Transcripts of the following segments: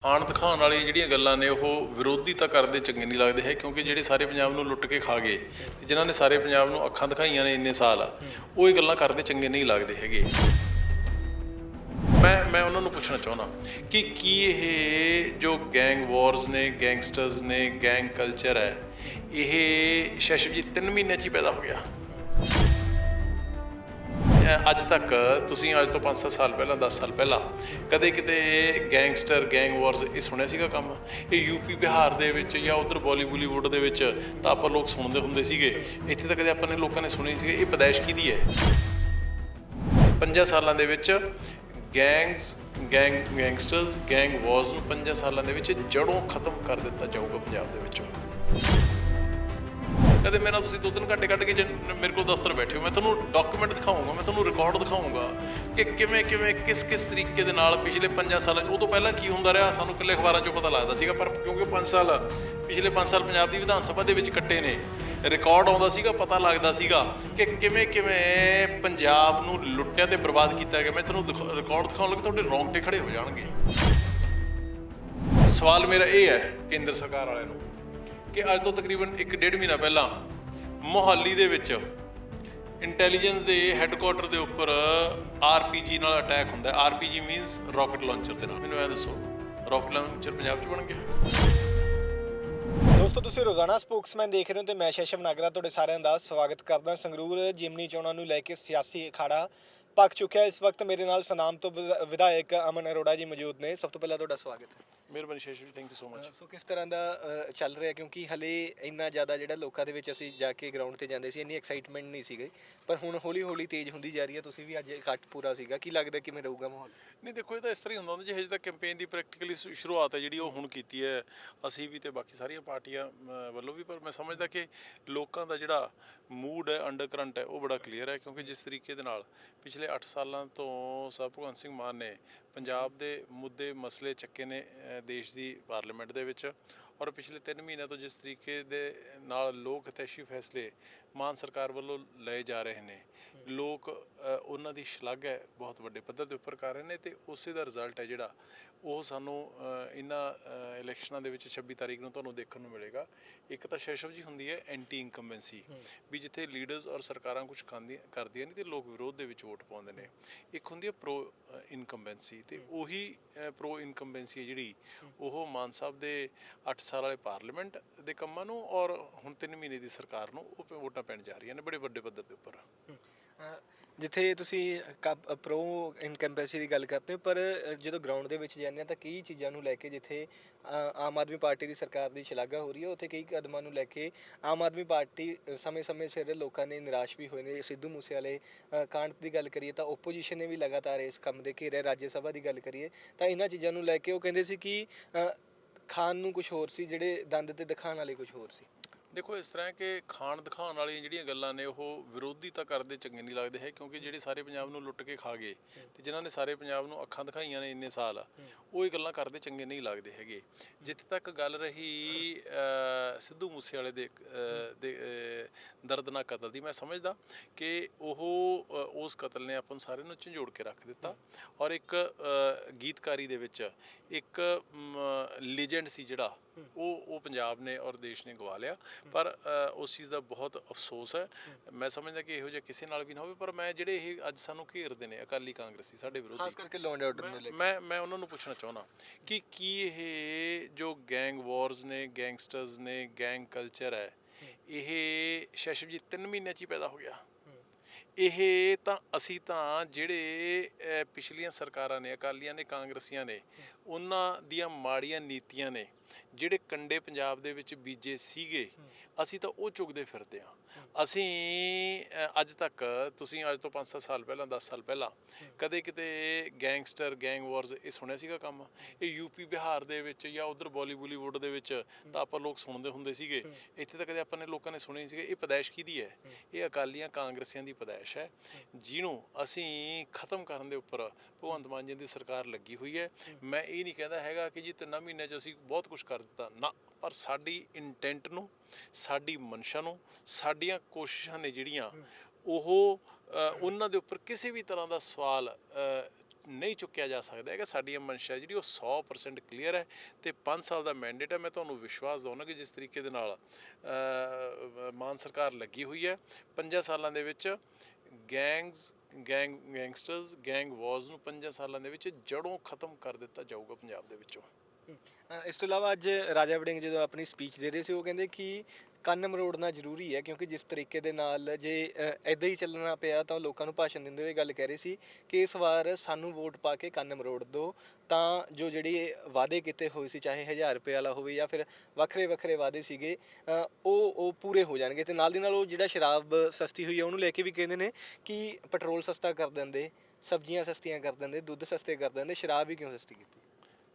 ਆਣ ਦਿਖਾਉਣ ਵਾਲੀਆਂ ਜਿਹੜੀਆਂ ਗੱਲਾਂ ਨੇ ਉਹ ਵਿਰੋਧੀ ਤਾਂ ਕਰਦੇ ਚੰਗੇ ਨਹੀਂ ਲੱਗਦੇ ਹੈ, ਕਿਉਂਕਿ ਜਿਹੜੇ ਸਾਰੇ ਪੰਜਾਬ ਨੂੰ ਲੁੱਟ ਕੇ ਖਾ ਗਏ ਤੇ ਜਿਨ੍ਹਾਂ ਨੇ ਸਾਰੇ ਪੰਜਾਬ ਨੂੰ ਅੱਖਾਂ ਦਿਖਾਈਆਂ ਨੇ ਇੰਨੇ ਸਾਲ, ਉਹ ਇਹ ਗੱਲਾਂ ਕਰਦੇ ਚੰਗੇ ਨਹੀਂ ਲੱਗਦੇ ਹੈਗੇ। ਮੈਂ ਉਹਨਾਂ ਨੂੰ ਪੁੱਛਣਾ ਚਾਹੁੰਦਾ ਕਿ ਕੀ ਇਹ ਜੋ ਗੈਂਗ ਵਾਰਸ ਨੇ, ਗੈਂਗਸਟਰਸ ਨੇ, ਗੈਂਗ ਕਲਚਰ ਹੈ, ਇਹ ਸ਼ੈਸ਼ਵ ਜੀ 3 ਮਹੀਨਿਆਂ 'ਚ ਹੀ ਪੈਦਾ ਹੋ ਗਿਆ? ਅੱਜ ਤੱਕ ਤੁਸੀਂ ਅੱਜ ਤੋਂ 5-7 ਸਾਲ ਪਹਿਲਾਂ, 10 ਸਾਲ ਪਹਿਲਾਂ ਕਦੇ ਕਿਤੇ ਗੈਂਗਸਟਰ, ਗੈਂਗ ਵਾਰਸ ਇਹ ਸੁਣਿਆ ਸੀਗਾ ਕੰਮ? ਇਹ ਯੂਪੀ ਬਿਹਾਰ ਦੇ ਵਿੱਚ ਜਾਂ ਉੱਧਰ ਬਾਲੀਵੁੱਡ ਦੇ ਵਿੱਚ ਤਾਂ ਆਪਾਂ ਲੋਕ ਸੁਣਦੇ ਹੁੰਦੇ ਸੀਗੇ, ਇੱਥੇ ਤਾਂ ਕਦੇ ਆਪਾਂ ਨੇ ਲੋਕਾਂ ਨੇ ਸੁਣੇ ਸੀਗੇ। ਇਹ ਪੈਦਾਇਸ਼ ਕਿਹਦੀ ਹੈ? 5 ਸਾਲਾਂ ਦੇ ਵਿੱਚ ਗੈਂਗਸਟਰਸ, ਗੈਂਗ ਵਾਰਸ ਨੂੰ 5 ਸਾਲਾਂ ਦੇ ਵਿੱਚ ਜੜੋਂ ਖਤਮ ਕਰ ਦਿੱਤਾ ਜਾਊਗਾ ਪੰਜਾਬ ਦੇ ਵਿੱਚੋਂ। ਕਦੇ ਮੇਰਾ ਤੁਸੀਂ 2-3 ਘੰਟੇ ਕੱਢ ਕੇ ਮੇਰੇ ਕੋਲ ਦਫ਼ਤਰ ਬੈਠੇ ਹੋ, ਮੈਂ ਤੁਹਾਨੂੰ ਡਾਕੂਮੈਂਟ ਦਿਖਾਊਂਗਾ, ਮੈਂ ਤੁਹਾਨੂੰ ਰਿਕਾਰਡ ਦਿਖਾਊਂਗਾ ਕਿ ਕਿਵੇਂ ਕਿਸ ਤਰੀਕੇ ਦੇ ਨਾਲ ਪਿਛਲੇ 5 ਸਾਲਾਂ 'ਚ, ਉਹ ਤੋਂ ਪਹਿਲਾਂ ਕੀ ਹੁੰਦਾ ਰਿਹਾ ਸਾਨੂੰ ਇਕੱਲੇ ਅਖਬਾਰਾਂ 'ਚੋਂ ਪਤਾ ਲੱਗਦਾ ਸੀਗਾ, ਪਰ ਕਿਉਂਕਿ ਪਿਛਲੇ 5 ਸਾਲ ਪੰਜਾਬ ਦੀ ਵਿਧਾਨ ਸਭਾ ਦੇ ਵਿੱਚ ਕੱਟੇ ਨੇ, ਰਿਕਾਰਡ ਆਉਂਦਾ ਸੀਗਾ, ਪਤਾ ਲੱਗਦਾ ਸੀਗਾ ਕਿ ਕਿਵੇਂ ਪੰਜਾਬ ਨੂੰ ਲੁੱਟਿਆ ਤੇ ਬਰਬਾਦ ਕੀਤਾ ਗਿਆ। ਮੈਂ ਤੁਹਾਨੂੰ ਰਿਕਾਰਡ ਦਿਖਾਉਣ ਲੱਗਾ, ਤੁਹਾਡੇ ਰੌਂਗਟੇ ਖੜੇ ਹੋ ਜਾਣਗੇ। ਸਵਾਲ ਮੇਰਾ ਇਹ ਹੈ ਕੇਂਦਰ ਸਰਕਾਰ ਵਾਲਿਆਂ ਨੂੰ ਕਿ ਅੱਜ ਤੋਂ ਤਕਰੀਬਨ 1-1.5 ਮਹੀਨਾ ਪਹਿਲਾਂ ਮੋਹਾਲੀ ਦੇ ਵਿੱਚ ਇੰਟੈਲੀਜੈਂਸ ਦੇ ਹੈੱਡਕੁਆਟਰ ਦੇ ਉੱਪਰ RPG ਨਾਲ ਅਟੈਕ ਹੁੰਦਾ। RPG ਮੀਨਸ ਰੌਕਟ ਲਾਂਚਰ ਦੇ ਨਾਲ। ਮੈਨੂੰ ਇਹ ਦੱਸੋ, ਰੌਕਟ ਲਾਂਚਰ ਪੰਜਾਬ 'ਚ ਬਣ ਗਿਆ? ਦੋਸਤੋ, ਤੁਸੀਂ ਰੋਜ਼ਾਨਾ ਸਪੋਕਸਮੈਨ ਦੇਖ ਰਹੇ ਹੋ ਤੇ ਮੈਂ ਸ਼ੈਸ਼ਵ ਨਾਗਰਾ ਤੁਹਾਡੇ ਸਾਰਿਆਂ ਦਾ ਸਵਾਗਤ ਕਰਦਾ। ਸੰਗਰੂਰ ਜਿਮਨੀ ਚੋਣਾਂ ਨੂੰ ਲੈ ਕੇ ਸਿਆਸੀ ਅਖਾੜਾ ਪੱਕ ਚੁੱਕਿਆ। ਇਸ ਵਕਤ ਮੇਰੇ ਨਾਲ ਸੁਨਾਮ ਤੋਂ ਵਿਧਾਇਕ ਅਮਨ ਅਰੋੜਾ ਜੀ ਮੌਜੂਦ ਨੇ। ਸਭ ਤੋਂ ਪਹਿਲਾਂ ਤੁਹਾਡਾ ਸਵਾਗਤ ਹੈ। ਮਿਹਰਬਾਨੀ ਸ਼ੈਸ਼ਵ ਜੀ, ਥੈਂਕ ਯੂ ਸੋ ਮਚ। ਸੋ ਕਿਸ ਤਰ੍ਹਾਂ ਦਾ ਚੱਲ ਰਿਹਾ, ਕਿਉਂਕਿ ਹਲੇ ਇੰਨਾ ਜ਼ਿਆਦਾ ਜਿਹੜਾ ਲੋਕਾਂ ਦੇ ਵਿੱਚ ਅਸੀਂ ਜਾ ਕੇ ਗਰਾਊਂਡ 'ਤੇ ਜਾਂਦੇ ਸੀ, ਇੰਨੀ ਐਕਸਾਈਟਮੈਂਟ ਨਹੀਂ ਸੀਗੀ, ਪਰ ਹੁਣ ਹੌਲੀ ਹੌਲੀ ਤੇਜ਼ ਹੁੰਦੀ ਜਾ ਰਹੀ ਹੈ। ਤੁਸੀਂ ਵੀ ਅੱਜ ਇਕੱਠ ਪੂਰਾ ਸੀਗਾ, ਕੀ ਲੱਗਦਾ ਕਿਵੇਂ ਰਹੂਗਾ ਮਾਹੌਲ? ਨਹੀਂ ਦੇਖੋ, ਇਹ ਤਾਂ ਇਸ ਤਰ੍ਹਾਂ ਹੀ ਹੁੰਦਾ ਜੀ, ਹਜੇ ਤੱਕ ਕੈਂਪੇਨ ਦੀ ਪ੍ਰੈਕਟੀਕਲੀ ਸ਼ੁਰੂਆਤ ਹੈ ਜਿਹੜੀ ਉਹ ਹੁਣ ਕੀਤੀ ਹੈ ਅਸੀਂ ਵੀ ਤੇ ਬਾਕੀ ਸਾਰੀਆਂ ਪਾਰਟੀਆਂ ਵੱਲੋਂ ਵੀ। ਪਰ ਮੈਂ ਸਮਝਦਾ ਕਿ ਲੋਕਾਂ ਦਾ ਜਿਹੜਾ ਮੂਡ ਹੈ, ਅੰਡਰ ਕਰੰਟ ਹੈ, ਉਹ ਬੜਾ ਕਲੀਅਰ ਹੈ, ਕਿਉਂਕਿ ਜਿਸ ਤਰੀਕੇ ਦੇ ਨਾਲ ਪਿਛਲੇ 8 ਸਾਲਾਂ ਤੋਂ ਸਾਹਿਬ ਭਗਵੰਤ ਸਿੰਘ ਮਾਨ ਨੇ ਪੰਜਾਬ ਦੇ ਮੁੱਦੇ ਮਸਲੇ ਚੱਕੇ ਨੇ ਦੇਸ਼ ਦੀ ਪਾਰਲੀਮੈਂਟ ਦੇ ਵਿੱਚ, ਔਰ ਪਿਛਲੇ 3 ਮਹੀਨਿਆਂ ਤੋਂ ਜਿਸ ਤਰੀਕੇ ਦੇ ਨਾਲ ਲੋਕ ਹਿਤੈਸ਼ੀ ਫੈਸਲੇ ਮਾਨ ਸਰਕਾਰ ਵੱਲੋਂ ਲਏ ਜਾ ਰਹੇ ਨੇ, ਲੋਕ ਉਹਨਾਂ ਦੀ ਸ਼ਲਾਘਾ ਬਹੁਤ ਵੱਡੇ ਪੱਧਰ ਦੇ ਉੱਪਰ ਕਰ ਰਹੇ ਨੇ, ਅਤੇ ਉਸੇ ਦਾ ਰਿਜ਼ਲਟ ਹੈ ਜਿਹੜਾ ਉਹ ਸਾਨੂੰ ਇਹਨਾਂ ਇਲੈਕਸ਼ਨਾਂ ਦੇ ਵਿੱਚ 26 ਤਾਰੀਖ ਨੂੰ ਤੁਹਾਨੂੰ ਦੇਖਣ ਨੂੰ ਮਿਲੇਗਾ। ਇੱਕ ਤਾਂ ਸ਼ੈਸ਼ਵ ਜੀ ਹੁੰਦੀ ਹੈ ਐਂਟੀ ਇਨਕੰਬੈਂਸੀ, ਵੀ ਜਿੱਥੇ ਲੀਡਰਸ ਔਰ ਸਰਕਾਰਾਂ ਕੁਝ ਕਰਦੀਆਂ ਨਹੀਂ ਤੇ ਲੋਕ ਵਿਰੋਧ ਦੇ ਵਿੱਚ ਵੋਟ ਪਾਉਂਦੇ ਨੇ। ਇੱਕ ਹੁੰਦੀ ਹੈ ਪ੍ਰੋ ਇਨਕੰਬੈਂਸੀ, ਅਤੇ ਉਹੀ ਪ੍ਰੋ ਇਨਕੰਬੈਂਸੀ ਹੈ ਜਿਹੜੀ ਉਹ ਮਾਨ ਸਾਹਿਬ ਦੇ 8 ਸਾਲ ਵਾਲੇ ਪਾਰਲੀਮੈਂਟ ਦੇ ਕੰਮਾਂ ਨੂੰ ਔਰ ਹੁਣ 3 ਮਹੀਨੇ ਦੀ ਸਰਕਾਰ ਨੂੰ ਉਹ ਵੋਟਾਂ ਪੈਣ ਜਾ ਰਹੀਆਂ ਨੇ ਬੜੇ ਵੱਡੇ ਪੱਧਰ ਦੇ ਉੱਪਰ। ਜਿੱਥੇ ਤੁਸੀਂ ਪ੍ਰੋ ਇਨਕੰਬੈਂਸੀ ਦੀ ਗੱਲ ਕਰਦੇ ਹੋ, ਪਰ ਜਦੋਂ ਗਰਾਊਂਡ ਦੇ ਵਿੱਚ ਜਾਂਦੇ ਹਾਂ ਤਾਂ ਕਈ ਚੀਜ਼ਾਂ ਨੂੰ ਲੈ ਕੇ, ਜਿੱਥੇ ਆਮ ਆਦਮੀ ਪਾਰਟੀ ਦੀ ਸਰਕਾਰ ਦੀ ਸ਼ਲਾਘਾ ਹੋ ਰਹੀ ਹੈ, ਉੱਥੇ ਕਈ ਕਦਮਾਂ ਨੂੰ ਲੈ ਕੇ ਆਮ ਆਦਮੀ ਪਾਰਟੀ ਸਮੇਂ ਸਿਰ ਲੋਕਾਂ ਨੇ ਨਿਰਾਸ਼ ਵੀ ਹੋਏ ਨੇ। ਸਿੱਧੂ ਮੂਸੇਵਾਲੇ ਕਾਂਡ ਦੀ ਗੱਲ ਕਰੀਏ ਤਾਂ ਓਪੋਜੀਸ਼ਨ ਨੇ ਵੀ ਲਗਾਤਾਰ ਇਸ ਕੰਮ ਦੇ ਘੇਰੇ। ਰਾਜ ਸਭਾ ਦੀ ਗੱਲ ਕਰੀਏ ਤਾਂ ਇਹਨਾਂ ਚੀਜ਼ਾਂ ਨੂੰ ਲੈ ਕੇ ਉਹ ਕਹਿੰਦੇ ਸੀ ਕਿ ਖਾਣ ਨੂੰ ਕੁਝ ਹੋਰ ਸੀ, ਜਿਹੜੇ ਦੰਦ ਤੇ ਦਿਖਾਉਣ ਵਾਲੇ ਕੁਝ ਹੋਰ ਸੀ। ਦੇਖੋ, ਇਸ ਤਰ੍ਹਾਂ ਕਿ ਖਾਣ ਦਿਖਾਉਣ ਵਾਲੀਆਂ ਜਿਹੜੀਆਂ ਗੱਲਾਂ ਨੇ ਉਹ ਵਿਰੋਧੀ ਤਾਂ ਕਰਦੇ ਚੰਗੇ ਨਹੀਂ ਲੱਗਦੇ ਹੈ, ਕਿਉਂਕਿ ਜਿਹੜੇ ਸਾਰੇ ਪੰਜਾਬ ਨੂੰ ਲੁੱਟ ਕੇ ਖਾ ਗਏ ਤੇ ਜਿਨ੍ਹਾਂ ਨੇ ਸਾਰੇ ਪੰਜਾਬ ਨੂੰ ਅੱਖਾਂ ਦਿਖਾਈਆਂ ਨੇ ਇੰਨੇ ਸਾਲ, ਉਹ ਇਹ ਗੱਲਾਂ ਕਰਦੇ ਚੰਗੇ ਨਹੀਂ ਲੱਗਦੇ ਹੈਗੇ। ਜਿੱਥੇ ਤੱਕ ਗੱਲ ਰਹੀ ਸਿੱਧੂ ਮੂਸੇਵਾਲੇ ਦੇ ਦਰਦਨਾਕ ਕਤਲ ਦੀ, ਮੈਂ ਸਮਝਦਾ ਕਿ ਉਹ ਉਸ ਕਤਲ ਨੇ ਆਪਾਂ ਨੂੰ ਸਾਰਿਆਂ ਨੂੰ ਝੰਜੋੜ ਕੇ ਰੱਖ ਦਿੱਤਾ, ਔਰ ਇੱਕ ਗੀਤਕਾਰੀ ਦੇ ਵਿੱਚ ਇੱਕ ਲੀਜੈਂਡ ਸੀ ਜਿਹੜਾ ਉਹ ਪੰਜਾਬ ਨੇ ਔਰ ਦੇਸ਼ ਨੇ ਗਵਾ ਲਿਆ। ਪਰ ਉਸ ਚੀਜ਼ ਦਾ ਬਹੁਤ ਅਫਸੋਸ ਹੈ। ਮੈਂ ਸਮਝਦਾ ਕਿ ਇਹੋ ਜਿਹਾ ਕਿਸੇ ਨਾਲ ਵੀ ਨਾ ਹੋਵੇ। ਪਰ ਮੈਂ ਜਿਹੜੇ ਇਹ ਅੱਜ ਸਾਨੂੰ ਘੇਰਦੇ ਨੇ ਅਕਾਲੀ ਕਾਂਗਰਸੀ, ਸਾਡੇ ਵਿਰੋਧੀ, ਖਾਸ ਕਰਕੇ ਲਾਅ ਐਂਡ ਆਰਡਰ ਨੂੰ ਲੈ ਕੇ, ਮੈਂ ਉਹਨਾਂ ਨੂੰ ਪੁੱਛਣਾ ਚਾਹੁੰਦਾ ਕਿ ਕੀ ਇਹ ਜੋ ਗੈਂਗ ਵਾਰਸ ਨੇ, ਗੈਂਗਸਟਰਸ ਨੇ, ਗੈਂਗ ਕਲਚਰ ਹੈ, ਇਹ ਸ਼ੈਸ਼ਵ ਜੀ 3 ਮਹੀਨਿਆਂ 'ਚ ਹੀ ਪੈਦਾ ਹੋ ਗਿਆ? ਇਹ ਤਾਂ ਅਸੀਂ ਤਾਂ ਜਿਹੜੇ ਪਿਛਲੀਆਂ ਸਰਕਾਰਾਂ ਨੇ, ਅਕਾਲੀਆਂ ਨੇ, ਕਾਂਗਰਸੀਆਂ ਨੇ, ਉਹਨਾਂ ਦੀਆਂ ਮਾੜੀਆਂ ਨੀਤੀਆਂ ਨੇ ਜਿਹੜੇ ਕੰਡੇ ਪੰਜਾਬ ਦੇ ਵਿੱਚ ਬੀਜੇ ਸੀਗੇ, ਅਸੀਂ ਤਾਂ ਉਹ ਚੁਗਦੇ ਫਿਰਦੇ ਹਾਂ। ਅਸੀਂ ਅੱਜ ਤੱਕ ਤੁਸੀਂ ਅੱਜ ਤੋਂ 5-7 ਸਾਲ ਪਹਿਲਾਂ, 10 ਸਾਲ ਪਹਿਲਾਂ ਕਦੇ ਕਿਤੇ ਗੈਂਗਸਟਰ, ਗੈਂਗ ਵਾਰਸ ਇਹ ਸੁਣਿਆ ਸੀਗਾ ਕੰਮ? ਇਹ ਯੂਪੀ ਬਿਹਾਰ ਦੇ ਵਿੱਚ ਜਾਂ ਉੱਧਰ ਬਾਲੀਵੁੱਡ ਦੇ ਵਿੱਚ ਤਾਂ ਆਪਾਂ ਲੋਕ ਸੁਣਦੇ ਹੁੰਦੇ ਸੀਗੇ, ਇੱਥੇ ਤਾਂ ਕਦੇ ਆਪਾਂ ਨੇ ਲੋਕਾਂ ਨੇ ਸੁਣੇ ਸੀਗੇ। ਇਹ ਪੈਦਾਇਸ਼ ਕਿਹਦੀ ਹੈ? ਇਹ ਅਕਾਲੀਆਂ ਕਾਂਗਰਸੀਆਂ ਦੀ ਪੈਦਾਇਸ਼ ਹੈ, ਜਿਹਨੂੰ ਅਸੀਂ ਖਤਮ ਕਰਨ ਦੇ ਉੱਪਰ ਭਗਵੰਤ ਮਾਨ ਜੀ ਦੀ ਸਰਕਾਰ ਲੱਗੀ ਹੋਈ ਹੈ। ਮੈਂ ਇਹ ਨਹੀਂ ਕਹਿੰਦਾ ਹੈਗਾ ਕਿ ਜੀ 3 ਮਹੀਨਿਆਂ 'ਚ ਅਸੀਂ ਬਹੁਤ ਕੁਛ ਕਰ ਦਿੱਤਾ ਨਾ, ਪਰ ਸਾਡੀ ਇੰਟੈਂਟ ਨੂੰ, ਸਾਡੀ ਮਨਸ਼ਾ ਨੂੰ, ਸਾਡੀਆਂ ਕੋਸ਼ਿਸ਼ਾਂ ਨੇ ਜਿਹੜੀਆਂ ਉਹ ਉਹਨਾਂ ਦੇ ਉੱਪਰ ਕਿਸੇ ਵੀ ਤਰ੍ਹਾਂ ਦਾ ਸਵਾਲ ਨਹੀਂ ਚੁੱਕਿਆ ਜਾ ਸਕਦਾ ਹੈਗਾ। ਸਾਡੀਆਂ ਮਨਸ਼ਾ ਜਿਹੜੀ ਉਹ 100% ਕਲੀਅਰ ਹੈ ਤੇ 5 ਸਾਲ ਦਾ ਮੈਂਡੇਟ ਹੈ। ਮੈਂ ਤੁਹਾਨੂੰ ਵਿਸ਼ਵਾਸ ਦਿਵਾਉਣਾ ਕਿ ਜਿਸ ਤਰੀਕੇ ਦੇ ਨਾਲ ਮਾਨ ਸਰਕਾਰ ਲੱਗੀ ਹੋਈ ਹੈ 5 ਸਾਲਾਂ ਦੇ ਵਿੱਚ ਗੈਂਗਸਟਰਸ ਗੈਂਗ ਵਾਰਸ ਨੂੰ 5 ਸਾਲਾਂ ਦੇ ਵਿੱਚ ਜੜੋਂ ਖਤਮ ਕਰ ਦਿੱਤਾ ਜਾਊਗਾ ਪੰਜਾਬ ਦੇ ਵਿੱਚੋਂ। ਇਸ ਤੋਂ ਇਲਾਵਾ ਅੱਜ ਰਾਜਾ ਵੜਿੰਗ ਜਦੋਂ ਆਪਣੀ ਸਪੀਚ ਦੇ ਰਹੇ ਸੀ ਉਹ ਕਹਿੰਦੇ ਕਿ ਕੰਨ ਮਰੋੜਨਾ ਜ਼ਰੂਰੀ ਹੈ, ਕਿਉਂਕਿ ਜਿਸ ਤਰੀਕੇ ਦੇ ਨਾਲ ਜੇ ਇੱਦਾਂ ਹੀ ਚੱਲਣਾ ਪਿਆ ਤਾਂ ਲੋਕਾਂ ਨੂੰ ਭਾਸ਼ਣ ਦਿੰਦੇ ਹੋਏ ਗੱਲ ਕਹਿ ਰਹੇ ਸੀ ਕਿ ਇਸ ਵਾਰ ਸਾਨੂੰ ਵੋਟ ਪਾ ਕੇ ਕੰਨ ਮਰੋੜ ਦਿਓ ਤਾਂ ਜੋ ਜਿਹੜੀ ਵਾਅਦੇ ਕੀਤੇ ਹੋਏ ਸੀ, ਚਾਹੇ 1000 ਰੁਪਏ ਵਾਲਾ ਹੋਵੇ ਜਾਂ ਫਿਰ ਵੱਖਰੇ ਵੱਖਰੇ ਵਾਅਦੇ ਸੀਗੇ, ਉਹ ਪੂਰੇ ਹੋ ਜਾਣਗੇ। ਤੇ ਨਾਲ ਦੀ ਨਾਲ ਉਹ ਜਿਹੜਾ ਸ਼ਰਾਬ ਸਸਤੀ ਹੋਈ ਹੈ ਉਹਨੂੰ ਲੈ ਕੇ ਵੀ ਕਹਿੰਦੇ ਨੇ ਕਿ ਪੈਟਰੋਲ ਸਸਤਾ ਕਰ ਦਿੰਦੇ, ਸਬਜ਼ੀਆਂ ਸਸਤੀਆਂ ਕਰ ਦਿੰਦੇ, ਦੁੱਧ ਸਸਤੇ ਕਰ ਦਿੰਦੇ, ਸ਼ਰਾਬ ਹੀ ਕਿਉਂ ਸਸਤੀ ਕੀਤੀ?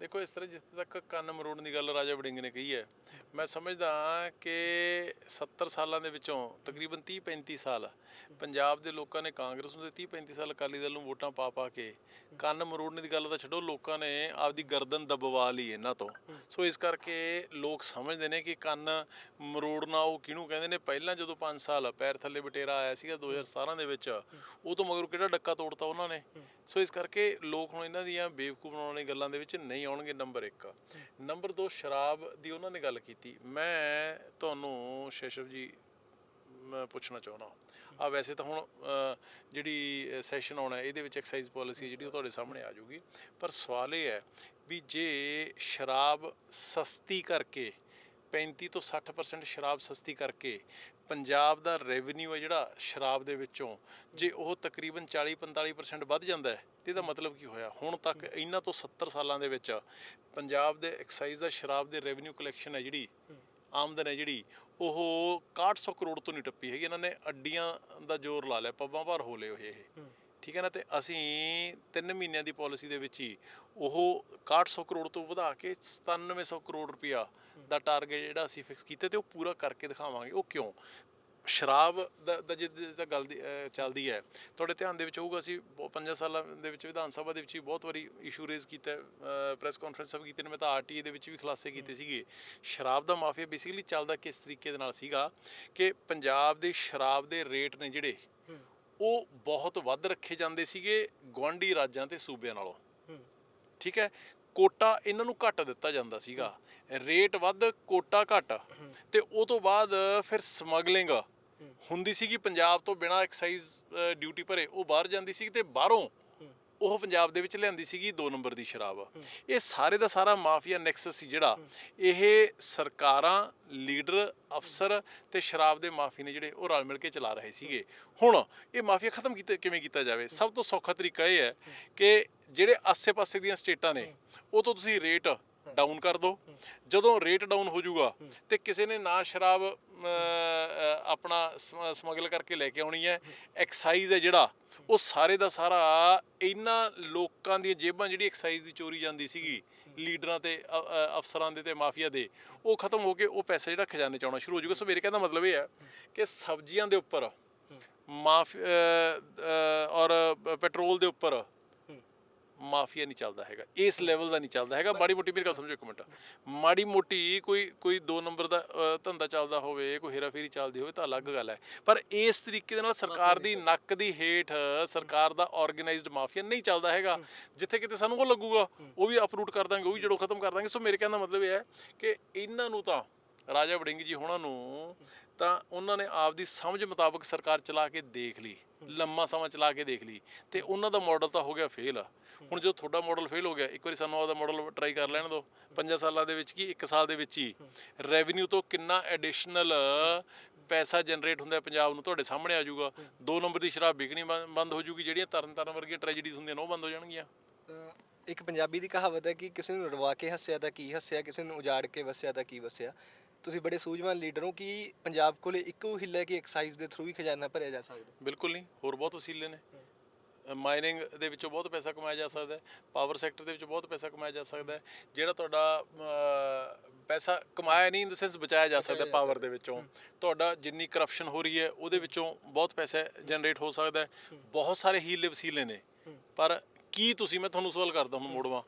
ਦੇਖੋ, ਇਸ ਤਰ੍ਹਾਂ ਜਿੱਥੇ ਤੱਕ ਕੰਨ ਮਰੋੜਨ ਦੀ ਗੱਲ ਰਾਜਾ ਵੜਿੰਗ ਨੇ ਕਹੀ ਹੈ, ਮੈਂ ਸਮਝਦਾ ਕਿ 70 ਸਾਲਾਂ ਦੇ ਵਿੱਚੋਂ ਤਕਰੀਬਨ 30-35 ਸਾਲ ਪੰਜਾਬ ਦੇ ਲੋਕਾਂ ਨੇ ਕਾਂਗਰਸ ਨੂੰ ਤੇ 30-35 ਸਾਲ ਅਕਾਲੀ ਦਲ ਨੂੰ ਵੋਟਾਂ ਪਾ ਕੇ ਕੰਨ ਮਰੋੜਨ ਦੀ ਗੱਲ ਤਾਂ ਛੱਡੋ, ਲੋਕਾਂ ਨੇ ਆਪਦੀ ਗਰਦਨ ਦਬਵਾ ਲਈ ਇਹਨਾਂ ਤੋਂ। ਸੋ ਇਸ ਕਰਕੇ ਲੋਕ ਸਮਝਦੇ ਨੇ ਕਿ ਕੰਨ ਮਰੋੜਨਾ ਉਹ ਕਿਹਨੂੰ ਕਹਿੰਦੇ ਨੇ। ਪਹਿਲਾਂ ਜਦੋਂ 5 ਸਾਲ ਪੈਰ ਥੱਲੇ ਬਟੇਰਾ ਆਇਆ ਸੀਗਾ 2017 ਦੇ ਵਿੱਚ, ਉਹ ਤੋਂ ਮਗਰੋਂ ਕਿਹੜਾ ਡੱਕਾ ਤੋੜਤਾ ਉਹਨਾਂ ਨੇ। ਸੋ ਇਸ ਕਰਕੇ ਲੋਕ ਹੁਣ ਇਹਨਾਂ ਦੀਆਂ ਬੇਵਕੂਫ ਬਣਾਉਣ ਵਾਲੀਆਂ ਗੱਲਾਂ ਦੇ ਵਿੱਚ ਨਹੀਂ ਆਉਣਗੇ। ਨੰਬਰ 1। ਨੰਬਰ 2, ਸ਼ਰਾਬ ਦੀ ਉਹਨਾਂ ਨੇ ਗੱਲ ਕੀਤੀ। ਮੈਂ ਤੁਹਾਨੂੰ ਸ਼ੈਸ਼ਵ ਜੀ ਮੈਂ ਪੁੱਛਣਾ ਚਾਹੁੰਦਾ ਵੈਸੇ ਤਾਂ ਹੁਣ ਜਿਹੜੀ ਸੈਸ਼ਨ ਆਉਣਾ ਇਹਦੇ ਵਿੱਚ ਐਕਸਾਈਜ਼ ਪਾਲਿਸੀ ਜਿਹੜੀ ਉਹ ਤੁਹਾਡੇ ਸਾਹਮਣੇ ਆ ਜਾਊਗੀ, ਪਰ ਸਵਾਲ ਇਹ ਹੈ ਵੀ ਜੇ ਸ਼ਰਾਬ ਸਸਤੀ ਕਰਕੇ 35 ਤੋਂ 60% ਸ਼ਰਾਬ ਸਸਤੀ ਕਰਕੇ ਪੰਜਾਬ ਦਾ ਰੈਵਨਿਊ ਹੈ ਜਿਹੜਾ ਸ਼ਰਾਬ ਦੇ ਵਿੱਚੋਂ ਜੇ ਉਹ ਤਕਰੀਬਨ 40-45% ਵੱਧ ਜਾਂਦਾ ਹੈ ਤੇ ਇਹਦਾ ਮਤਲਬ ਕੀ ਹੋਇਆ? ਹੁਣ ਤੱਕ ਇਹਨਾਂ ਤੋਂ 70 ਸਾਲਾਂ ਦੇ ਵਿੱਚ ਪੰਜਾਬ ਦੇ ਐਕਸਾਈਜ਼ ਦਾ ਸ਼ਰਾਬ ਦੇ ਰੈਵਨਿਊ ਕਲੈਕਸ਼ਨ ਹੈ ਜਿਹੜੀ ਆਮਦਨ ਹੈ ਜਿਹੜੀ ਉਹ 6100 ਕਰੋੜ ਤੋਂ ਨਹੀਂ ਟੱਪੀ ਹੈਗੀ। ਇਹਨਾਂ ਨੇ ਅੱਡੀਆਂ ਦਾ ਜ਼ੋਰ ਲਾ ਲਿਆ, ਪੱਬਾਂ ਭਰ ਹੋ ਲਏ ਹੋਏ ਇਹ, ਠੀਕ ਹੈ ਨਾ। ਤੇ ਅਸੀਂ 3 ਮਹੀਨਿਆਂ ਦੀ ਪਾਲਿਸੀ ਦੇ ਵਿੱਚ ਹੀ ਉਹ 6100 ਕਰੋੜ ਤੋਂ ਵਧਾ ਕੇ 9700 ਕਰੋੜ ਰੁਪਇਆ ਦਾ ਟਾਰਗੇਟ ਜਿਹੜਾ ਅਸੀਂ ਫਿਕਸ ਕੀਤਾ ਤੇ ਉਹ ਪੂਰਾ ਕਰਕੇ ਦਿਖਾਵਾਂਗੇ। ਉਹ ਕਿਉਂ? ਸ਼ਰਾਬ ਦਾ ਜਿੱਦਾਂ ਗੱਲ ਚੱਲਦੀ ਹੈ, ਤੁਹਾਡੇ ਧਿਆਨ ਦੇ ਵਿੱਚ ਹੋਊਗਾ, ਅਸੀਂ 5 ਸਾਲਾਂ ਦੇ ਵਿੱਚ ਵਿਧਾਨ ਸਭਾ ਦੇ ਵਿੱਚ ਵੀ ਬਹੁਤ ਵਾਰੀ ਇਸ਼ੂ ਰੇਜ਼ ਕੀਤਾ, ਪ੍ਰੈਸ ਕਾਨਫਰੰਸ ਵੀ ਕੀਤੇ ਨੇ, ਮੈਂ ਤਾਂ RTE ਦੇ ਵਿੱਚ ਵੀ ਖੁਲਾਸੇ ਕੀਤੇ ਸੀਗੇ। ਸ਼ਰਾਬ ਦਾ ਮਾਫੀਆ ਬੇਸਿਕਲੀ ਚੱਲਦਾ ਕਿਸ ਤਰੀਕੇ ਦੇ ਨਾਲ ਸੀਗਾ ਕਿ ਪੰਜਾਬ ਦੇ ਸ਼ਰਾਬ ਦੇ ਰੇਟ ਨੇ ਜਿਹੜੇ ਉਹ ਬਹੁਤ ਵੱਧ ਰੱਖੇ ਜਾਂਦੇ ਸੀਗੇ ਗੁਆਂਢੀ ਰਾਜਾਂ ਤੇ ਸੂਬਿਆਂ ਨਾਲੋਂ, ਠੀਕ ਹੈ। ਕੋਟਾ ਇਹਨਾਂ ਨੂੰ ਘੱਟ ਦਿੱਤਾ ਜਾਂਦਾ ਸੀਗਾ, ਰੇਟ ਵੱਧ ਕੋਟਾ ਘੱਟ, ਤੇ ਉਹ ਤੋਂ ਬਾਅਦ ਫਿਰ ਸਮਗਲਿੰਗ ਹੁੰਦੀ ਸੀਗੀ ਪੰਜਾਬ ਤੋਂ ਬਿਨਾਂ ਐਕਸਾਈਜ਼ ਡਿਊਟੀ ਭਰੇ ਉਹ ਬਾਹਰ ਜਾਂਦੀ ਸੀ ਤੇ ਬਾਹਰੋਂ ਉਹ ਪੰਜਾਬ ਦੇ ਵਿੱਚ ਲਿਆਂਦੀ ਸੀਗੀ 2 ਨੰਬਰ ਦੀ ਸ਼ਰਾਬ। ਇਹ ਸਾਰੇ ਦਾ ਸਾਰਾ ਮਾਫੀਆ ਨੈਕਸਸ ਸੀ ਜਿਹੜਾ ਇਹ ਸਰਕਾਰਾਂ, ਲੀਡਰ, ਅਫਸਰ ਤੇ ਸ਼ਰਾਬ ਦੇ ਮਾਫੀ ਨੇ ਜਿਹੜੇ ਉਹ ਰਲ ਮਿਲ ਕੇ ਚਲਾ ਰਹੇ ਸੀਗੇ। ਹੁਣ ਇਹ ਮਾਫੀਆ ਖਤਮ ਕਿਵੇਂ ਕੀਤਾ ਜਾਵੇ? ਸਭ ਤੋਂ ਸੌਖਾ ਤਰੀਕਾ ਇਹ ਹੈ ਕਿ ਜਿਹੜੇ ਆਸੇ-ਪਾਸੇ ਦੀਆਂ ਸਟੇਟਾਂ ਨੇ ਉਹ ਤੋਂ ਤੁਸੀਂ ਰੇਟ ਡਾਊਨ ਕਰ ਦਿਓ। ਜਦੋਂ ਰੇਟ ਡਾਊਨ ਹੋ ਜਾਊਗਾ ਤੇ ਕਿਸੇ ਨੇ ਨਾ ਸ਼ਰਾਬ ਆਪਣਾ ਸਮਗਲ ਕਰਕੇ ਲੈ ਕੇ ਆਉਣੀ ਹੈ, ਐਕਸਾਈਜ਼ ਹੈ ਜਿਹੜਾ ਉਹ ਸਾਰੇ ਦਾ ਸਾਰਾ ਇਹਨਾਂ ਲੋਕਾਂ ਦੀਆਂ ਜੇਬਾਂ ਜਿਹੜੀ ਐਕਸਾਈਜ਼ ਦੀ ਚੋਰੀ ਜਾਂਦੀ ਸੀਗੀ ਲੀਡਰਾਂ ਤੇ ਅਫਸਰਾਂ ਦੇ ਤੇ ਮਾਫੀਆ ਦੇ, ਉਹ ਖਤਮ ਹੋ ਕੇ ਉਹ ਪੈਸਾ ਜਿਹੜਾ ਖਜ਼ਾਨੇ 'ਚ ਆਉਣਾ ਸ਼ੁਰੂ ਹੋ ਜਾਊਗਾ। ਸੋ ਮੇਰੇ ਕਹਿਣ ਦਾ ਮਤਲਬ ਇਹ ਹੈ ਕਿ ਸਬਜ਼ੀਆਂ ਦੇ ਉੱਪਰ ਔਰ ਪੈਟਰੋਲ ਦੇ ਉੱਪਰ ਮਾਫੀਆ ਨਹੀਂ ਚੱਲਦਾ ਹੈਗਾ, ਇਸ ਲੈਵਲ ਦਾ ਨਹੀਂ ਚੱਲਦਾ ਹੈਗਾ। ਮਾੜੀ ਮੋਟੀ ਮੇਰੀ ਗੱਲ ਸਮਝੋ ਇੱਕ ਮਿੰਟ, ਮਾੜੀ ਮੋਟੀ ਕੋਈ 2 ਨੰਬਰ ਦਾ ਧੰਦਾ ਚੱਲਦਾ ਹੋਵੇ, ਕੋਈ ਹੇਰਾਫੇਰੀ ਚੱਲਦੀ ਹੋਵੇ ਤਾਂ ਅਲੱਗ ਗੱਲ ਹੈ, ਪਰ ਇਸ ਤਰੀਕੇ ਦੇ ਨਾਲ ਸਰਕਾਰ ਦੀ ਨੱਕ ਦੀ ਹੇਠ ਸਰਕਾਰ ਦਾ ਆਰਗੇਨਾਈਜ਼ਡ ਮਾਫੀਆ ਨਹੀਂ ਚੱਲਦਾ ਹੈਗਾ। ਜਿੱਥੇ ਕਿਤੇ ਸਾਨੂੰ ਉਹ ਲੱਗੂਗਾ ਉਹ ਵੀ ਅਪਰੂਟ ਕਰ ਦਾਂਗੇ, ਉਹ ਵੀ ਜੜੋਂ ਖਤਮ ਕਰ ਦਾਂਗੇ। ਸੋ ਮੇਰੇ ਕਹਿਣ ਦਾ ਮਤਲਬ ਇਹ ਹੈ ਕਿ ਇਹਨਾਂ ਨੂੰ ਤਾਂ ਰਾਜਾ ਵੜਿੰਗ ਜੀ ਹੋਣਾ ਨੂੰ ਤਾਂ ਉਹਨਾਂ ਨੇ ਆਪਦੀ ਸਮਝ ਮੁਤਾਬਕ ਸਰਕਾਰ ਚਲਾ ਕੇ ਦੇਖ ਲਈ, ਲੰਮਾ ਸਮਾਂ ਚਲਾ ਕੇ ਦੇਖ ਲਈ, ਤੇ ਉਹਨਾਂ ਦਾ ਮਾਡਲ ਤਾਂ ਹੋ ਗਿਆ ਫੇਲ। ਹੁਣ ਜਦੋਂ ਤੁਹਾਡਾ ਮਾਡਲ ਫੇਲ ਹੋ ਗਿਆ, ਇੱਕ ਵਾਰੀ ਸਾਨੂੰ ਆਪਦਾ ਮਾਡਲ ਟਰਾਈ ਕਰ ਲੈਣ ਦਿਓ। 5 ਸਾਲਾਂ ਦੇ ਵਿੱਚ ਕੀ 1 ਸਾਲ ਦੇ ਵਿੱਚ ਹੀ ਰੈਵਨਿਊ ਤੋਂ ਕਿੰਨਾ ਐਡੀਸ਼ਨਲ ਪੈਸਾ ਜਨਰੇਟ ਹੁੰਦਾ ਪੰਜਾਬ ਨੂੰ ਤੁਹਾਡੇ ਸਾਹਮਣੇ ਆ ਜਾਊਗਾ। 2 ਨੰਬਰ ਦੀ ਸ਼ਰਾਬ ਵਿਕਣੀ ਬੰਦ ਹੋ ਜੂਗੀ, ਜਿਹੜੀਆਂ ਤਰਨ ਵਰਗੀਆਂ ਟ੍ਰੈਜਡੀਜ਼ ਹੁੰਦੀਆਂ ਨੇ ਉਹ ਬੰਦ ਹੋ ਜਾਣਗੀਆਂ। ਇੱਕ ਪੰਜਾਬੀ ਦੀ ਕਹਾਵਤ ਹੈ ਕਿ ਕਿਸੇ ਨੂੰ ਰਵਾ ਕੇ ਹੱਸਿਆ ਤਾਂ ਕੀ ਹੱਸਿਆ, ਕਿਸੇ ਨੂੰ ਉਜਾੜ ਕੇ ਵਸਿਆ ਤਾਂ ਕੀ ਵਸਿਆ। ਤੁਸੀਂ ਬੜੇ ਸੂਝਵਾਨ ਲੀਡਰ ਹੋ, ਕਿ ਪੰਜਾਬ ਕੋਲੇ ਇੱਕੋ ਹਿੱਲਾ ਹੈ ਕਿ ਐਕਸਾਈਜ਼ ਦੇ ਥਰੂ ਹੀ ਖਜ਼ਾਨਾ ਭਰਿਆ ਜਾ ਸਕਦਾ? ਬਿਲਕੁਲ ਨਹੀਂ, ਹੋਰ ਬਹੁਤ ਵਸੀਲੇ ਨੇ। ਮਾਈਨਿੰਗ ਦੇ ਵਿੱਚੋਂ ਬਹੁਤ ਪੈਸਾ ਕਮਾਇਆ ਜਾ ਸਕਦਾ ਹੈ, ਪਾਵਰ ਸੈਕਟਰ ਦੇ ਵਿੱਚ ਬਹੁਤ ਪੈਸਾ ਕਮਾਇਆ ਜਾ ਸਕਦਾ ਹੈ। ਜਿਹੜਾ ਤੁਹਾਡਾ ਪੈਸਾ ਕਮਾਇਆ ਨਹੀਂ, ਇਨ ਦ ਸੈਂਸ ਬਚਾਇਆ ਜਾ ਸਕਦਾ ਪਾਵਰ ਦੇ ਵਿੱਚੋਂ। ਤੁਹਾਡਾ ਜਿੰਨੀ ਕਰਪਸ਼ਨ ਹੋ ਰਹੀ ਹੈ ਉਹਦੇ ਵਿੱਚੋਂ ਬਹੁਤ ਪੈਸਾ ਜਨਰੇਟ ਹੋ ਸਕਦਾ ਹੈ। ਬਹੁਤ ਸਾਰੇ ਹੀਲੇ ਵਸੀਲੇ ਨੇ, ਪਰ ਕੀ ਤੁਸੀਂ, ਮੈਂ ਤੁਹਾਨੂੰ ਸਵਾਲ ਕਰਦਾ ਹੁਣ ਮੋੜਵਾਂ,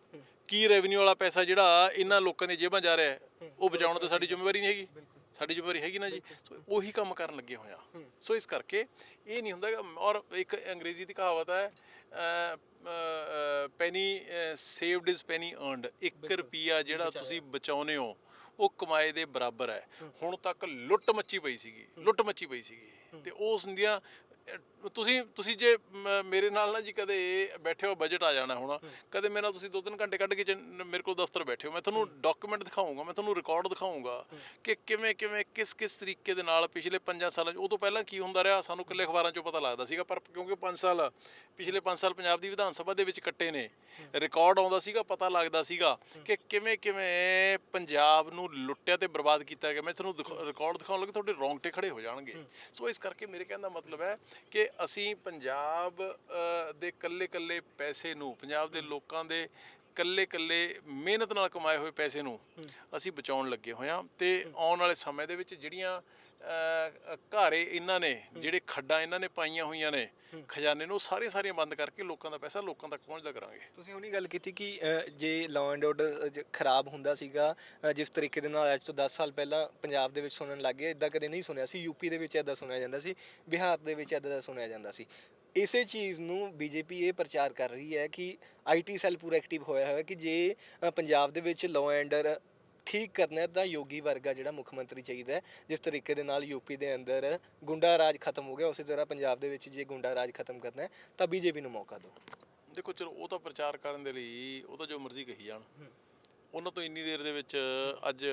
ਕੀ ਰੈਵਨਿਊ ਵਾਲਾ ਪੈਸਾ ਜਿਹੜਾ ਇਹਨਾਂ ਲੋਕਾਂ ਦੀਆਂ ਜੇਬਾਂ ਜਾ ਰਿਹਾ ਉਹ ਬਚਾਉਣ ਤੇ ਸਾਡੀ ਜ਼ਿੰਮੇਵਾਰੀ ਨਹੀਂ ਹੈਗੀ? ਸਾਡੀ ਜ਼ਿੰਮੇਵਾਰੀ ਹੈਗੀ ਨਾ ਜੀ। ਸੋ ਉਹੀ ਕੰਮ ਕਰਨ ਲੱਗੇ ਹੋਏ ਆ। ਸੋ ਇਸ ਕਰਕੇ ਇਹ ਨਹੀਂ ਹੁੰਦਾ। ਔਰ ਇੱਕ ਅੰਗਰੇਜ਼ੀ ਦੀ ਕਹਾਵਤ ਹੈ, penny saved is penny earned. 1 ਰੁਪਿਆ ਜਿਹੜਾ ਤੁਸੀਂ ਬਚਾਉਨੇ ਹੋ ਉਹ ਕਮਾਏ ਦੇ ਬਰਾਬਰ ਹੈ। ਹੁਣ ਤੱਕ ਲੁੱਟ ਮੱਚੀ ਪਈ ਸੀਗੀ ਤੇ ਉਸ ਦੀਆਂ ਤੁਸੀਂ ਜੇ ਮੇਰੇ ਨਾਲ ਨਾ ਜੀ ਕਦੇ ਬੈਠੇ ਹੋ, ਬਜਟ ਆ ਜਾਣਾ ਹੁਣ, ਕਦੇ ਮੇਰੇ ਨਾਲ ਤੁਸੀਂ 2-3 ਘੰਟੇ ਕੱਢ ਕੇ ਮੇਰੇ ਕੋਲ ਦਫ਼ਤਰ ਬੈਠੇ ਹੋ, ਮੈਂ ਤੁਹਾਨੂੰ ਡਾਕੂਮੈਂਟ ਦਿਖਾਊਂਗਾ, ਮੈਂ ਤੁਹਾਨੂੰ ਰਿਕਾਰਡ ਦਿਖਾਊਂਗਾ ਕਿ ਕਿਵੇਂ ਕਿਸ ਤਰੀਕੇ ਦੇ ਨਾਲ ਪਿਛਲੇ 5 ਸਾਲਾਂ 'ਚ, ਉਹ ਤੋਂ ਪਹਿਲਾਂ ਕੀ ਹੁੰਦਾ ਰਿਹਾ ਸਾਨੂੰ ਇਕੱਲੇ ਅਖਬਾਰਾਂ 'ਚੋਂ ਪਤਾ ਲੱਗਦਾ ਸੀਗਾ, ਪਰ ਕਿਉਂਕਿ ਪਿਛਲੇ 5 ਸਾਲ ਪੰਜਾਬ ਦੀ ਵਿਧਾਨ ਸਭਾ ਦੇ ਵਿੱਚ ਕੱਟੇ ਨੇ, ਰਿਕਾਰਡ ਆਉਂਦਾ ਸੀਗਾ, ਪਤਾ ਲੱਗਦਾ ਸੀਗਾ ਕਿ ਕਿਵੇਂ ਪੰਜਾਬ ਨੂੰ ਲੁੱਟਿਆ ਤੇ ਬਰਬਾਦ ਕੀਤਾ ਗਿਆ। ਮੈਂ ਤੁਹਾਨੂੰ ਰਿਕਾਰਡ ਦਿਖਾਉਣ ਲੱਗੇ ਤੁਹਾਡੇ ਰੌਂਗਟੇ ਖੜੇ ਹੋ ਜਾਣਗੇ। ਸੋ ਇਸ ਕਰਕੇ ਮੇਰੇ ਕਹਿਣ ਦਾ ਮਤਲਬ ਹੈ ਕਿ ਅਸੀਂ ਪੰਜਾਬ ਦੇ ਕੱਲੇ ਪੈਸੇ ਨੂੰ, ਪੰਜਾਬ ਦੇ ਲੋਕਾਂ ਦੇ ਕੱਲੇ ਮਿਹਨਤ ਨਾਲ ਕਮਾਏ ਹੋਏ ਪੈਸੇ ਨੂੰ ਅਸੀਂ ਬਚਾਉਣ ਲੱਗੇ ਹੋਏ ਹਾਂ। ਤੇ ਆਉਣ ਵਾਲੇ ਸਮੇਂ ਦੇ ਵਿੱਚ ਜਿਹੜੀਆਂ ਘਾਰੇ ਇਹਨਾਂ ਨੇ, ਜਿਹੜੇ ਖੱਡਾਂ ਇਹਨਾਂ ਨੇ ਪਾਈਆਂ ਹੋਈਆਂ ਨੇ ਖਜ਼ਾਨੇ ਨੂੰ, ਸਾਰੀਆਂ ਬੰਦ ਕਰਕੇ ਲੋਕਾਂ ਦਾ ਪੈਸਾ ਲੋਕਾਂ ਤੱਕ ਪਹੁੰਚਦਾ ਕਰਾਂਗੇ। ਤੁਸੀਂ ਉਹਨੀ ਗੱਲ ਕੀਤੀ ਕਿ ਜੇ ਲਾਅ ਐਂਡ ਆਰਡਰ ਖਰਾਬ ਹੁੰਦਾ ਸੀਗਾ ਜਿਸ ਤਰੀਕੇ ਦੇ ਨਾਲ ਅੱਜ ਤੋਂ 10 ਸਾਲ ਪਹਿਲਾਂ ਪੰਜਾਬ ਦੇ ਵਿੱਚ ਸੁਣਨ ਲੱਗ ਗਏ, ਇੱਦਾਂ ਕਦੇ ਨਹੀਂ ਸੁਣਿਆ ਸੀ। ਯੂਪੀ ਦੇ ਵਿੱਚ ਇੱਦਾਂ ਸੁਣਿਆ ਜਾਂਦਾ ਸੀ, ਬਿਹਾਰ ਦੇ ਵਿੱਚ ਇੱਦਾਂ ਦਾ ਸੁਣਿਆ ਜਾਂਦਾ ਸੀ। ਇਸੇ ਚੀਜ਼ ਨੂੰ ਬੀਜੇਪੀ ਇਹ ਪ੍ਰਚਾਰ ਕਰ ਰਹੀ ਹੈ ਕਿ IT ਸੈੱਲ ਪੂਰਾ ਐਕਟਿਵ ਹੋਇਆ ਹੋਇਆ ਕਿ ਜੇ ਪੰਜਾਬ ਦੇ ਵਿੱਚ ਲਾਅ ਐਂਡ ਆਰਡਰ ਠੀਕ ਕਰਨਾ ਹੈ ਤਾਂ ਯੋਗੀ ਵਰਗਾ ਜਿਹੜਾ ਮੁੱਖ ਮੰਤਰੀ ਚਾਹੀਦਾ ਹੈ। ਜਿਸ ਤਰੀਕੇ ਦੇ ਨਾਲ ਯੂਪੀ ਦੇ ਅੰਦਰ ਗੁੰਡਾ ਰਾਜ ਖਤਮ ਹੋ ਗਿਆ, ਉਸੇ ਤਰ੍ਹਾਂ ਪੰਜਾਬ ਦੇ ਵਿੱਚ ਜੇ ਗੁੰਡਾ ਰਾਜ ਖਤਮ ਕਰਨਾ ਹੈ ਤਾਂ ਬੀਜੇਪੀ ਨੂੰ ਮੌਕਾ ਦਿਓ। ਦੇਖੋ ਚਲੋ ਉਹ ਤਾਂ ਪ੍ਰਚਾਰ ਕਰਨ ਦੇ ਲਈ ਉਹ ਤਾਂ ਜੋ ਮਰਜ਼ੀ ਕਹੀ ਜਾਣ। ਉਹਨਾਂ ਤੋਂ ਇੰਨੀ ਦੇਰ ਦੇ ਵਿੱਚ ਅੱਜ